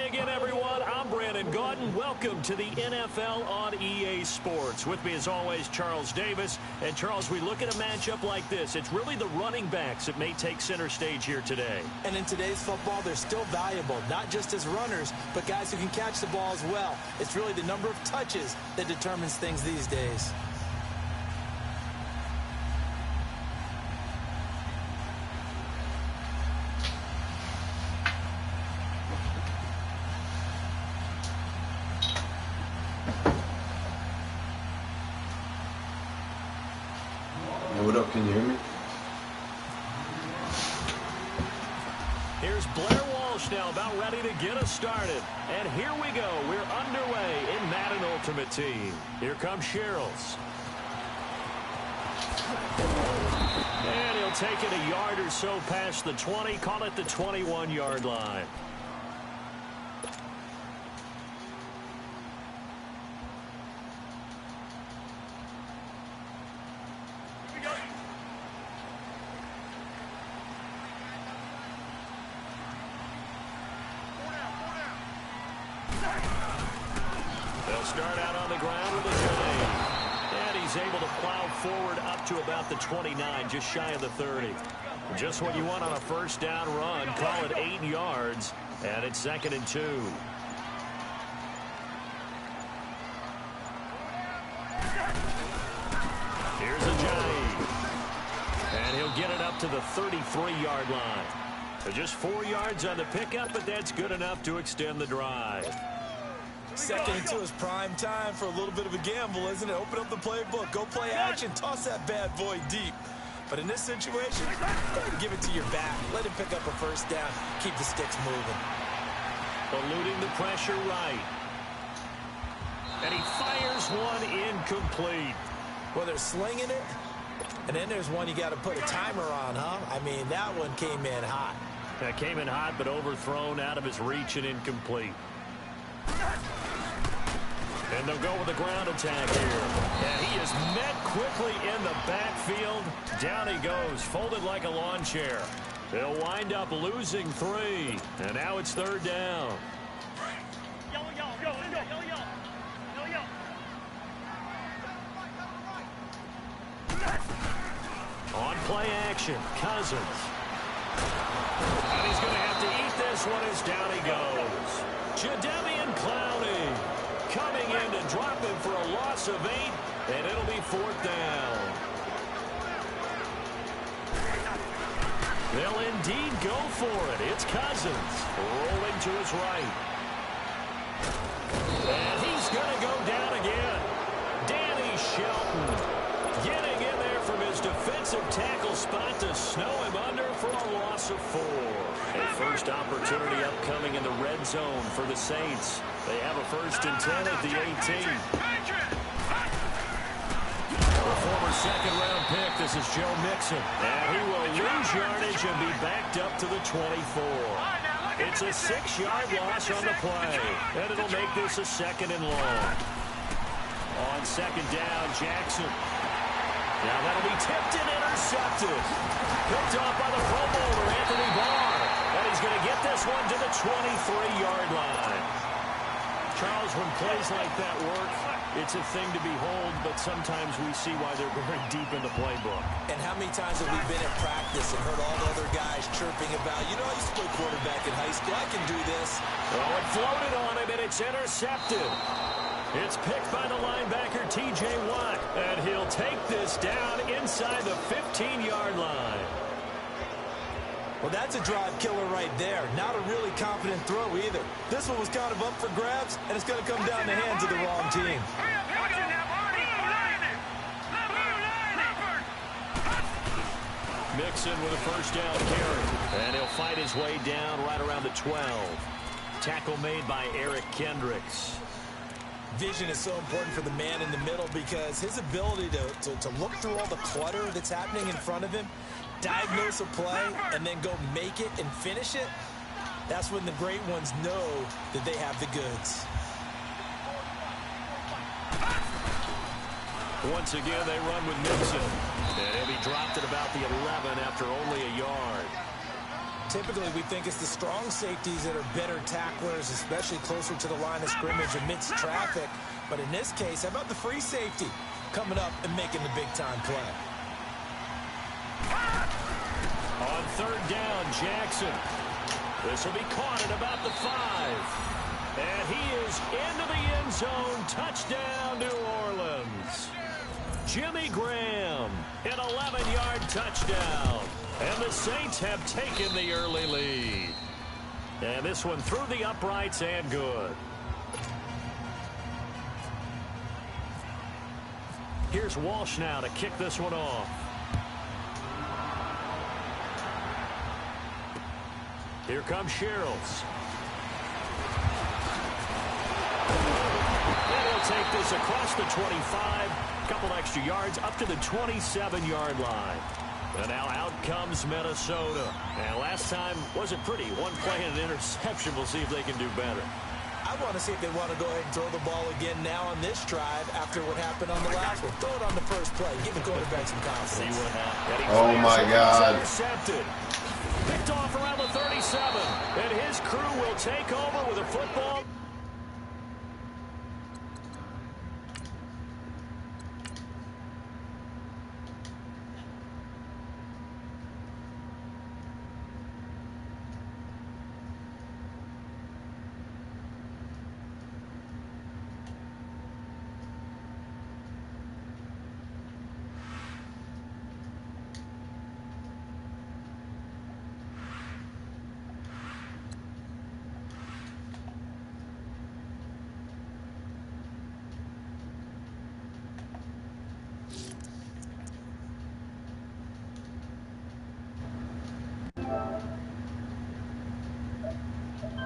Hi again, everyone. I'm Brandon Gaudin. Welcome to the NFL on EA Sports. With me, as always, Charles Davis. And, Charles, we look at a matchup like this. It's really the running backs that may take center stage here today. And in today's football, they're still valuable, not just as runners, but guys who can catch the ball as well. It's really the number of touches that determines things these days. What up, can you hear me? Here's Blair Walsh now about ready to get us started. And here we go. We're underway in Madden Ultimate Team. Here comes Sherrills. And he'll take it a yard or so past the 20. Call it the 21-yard line. They'll start out on the ground with a dive. And he's able to plow forward up to about the 29, just shy of the 30. Just what you want on a first down run. Call it 8 yards, and it's 2nd and 2. Here's a dive. And he'll get it up to the 33-yard line. So just 4 yards on the pickup, but that's good enough to extend the drive. 2nd and 2 is prime time for a little bit of a gamble, isn't it? Open up the playbook, go play action, toss that bad boy deep. But in this situation, give it to your back. Let him pick up a first down. Keep the sticks moving. Eluding the pressure right. And he fires one incomplete. Well, they're slinging it, and then there's one you got to put a timer on, huh? I mean, that one came in hot. That came in hot, but overthrown out of his reach and incomplete. And they'll go with the ground attack here. And he is met quickly in the backfield. Down he goes, folded like a lawn chair. They'll wind up losing 3. And now it's 3rd down. On play action, Cousins. And he's going to have to eat this one as down he goes. Jadeveon Clowney coming in to drop him for a loss of 8, and it'll be 4th down. They'll indeed go for it. It's Cousins rolling to his right. And he's going to go down again. Danny Shelton getting in there from his defensive tackle spot to snow him under for a loss of 4. A first opportunity upcoming in the red zone for the Saints. They have a 1st and 10 at the 18. The former second-round pick, this is Joe Mixon. And he will lose yardage and be backed up to the 24. It's a 6-yard loss on the play. And it'll make this a 2nd and long. On 2nd down, Jackson. Now that'll be tipped and intercepted. Picked off by the Pro Bowler, Anthony Barr. And he's going to get this one to the 23-yard line. Charles, when plays like that work, it's a thing to behold, but sometimes we see why they're very deep in the playbook. And how many times have we been at practice and heard all the other guys chirping about, you know, I used to play quarterback in high school. I can do this. Oh, it floated on him, and it's intercepted. It's picked by the linebacker, T.J. Watt, and he'll take this down inside the 15-yard line. Well, that's a drive killer right there. Not a really confident throw either. This one was kind of up for grabs, and it's going to come down the hands of the wrong team. Mixon with a first down carry, and he'll fight his way down right around the 12. Tackle made by Eric Kendricks. Vision is so important for the man in the middle because his ability to look through all the clutter that's happening in front of him, diagnose a play, and then go make it and finish it, that's when the great ones know that they have the goods. Once again, they run with Mixon. And he'll be dropped at about the 11 after only a yard. Typically, we think it's the strong safeties that are better tacklers, especially closer to the line of scrimmage amidst traffic. But in this case, how about the free safety coming up and making the big-time play? On third down, Jackson. This will be caught at about the 5. And he is into the end zone. Touchdown, New Orleans. Jimmy Graham, an 11-yard touchdown. And the Saints have taken the early lead. And this one through the uprights and good. Here's Walsh now to kick this one off. Here comes Sherrills. And he'll take this across the 25. Couple extra yards up to the 27-yard line. And now out comes Minnesota. And last time wasn't pretty. One play and an interception. We'll see if they can do better. I want to see if they want to go ahead and throw the ball again now on this drive after what happened on the last one. Throw it on the first play. Give the quarterback some confidence. See what happens. Oh, my God. Intercepted. Picked off around the 37. And his crew will take over with a football.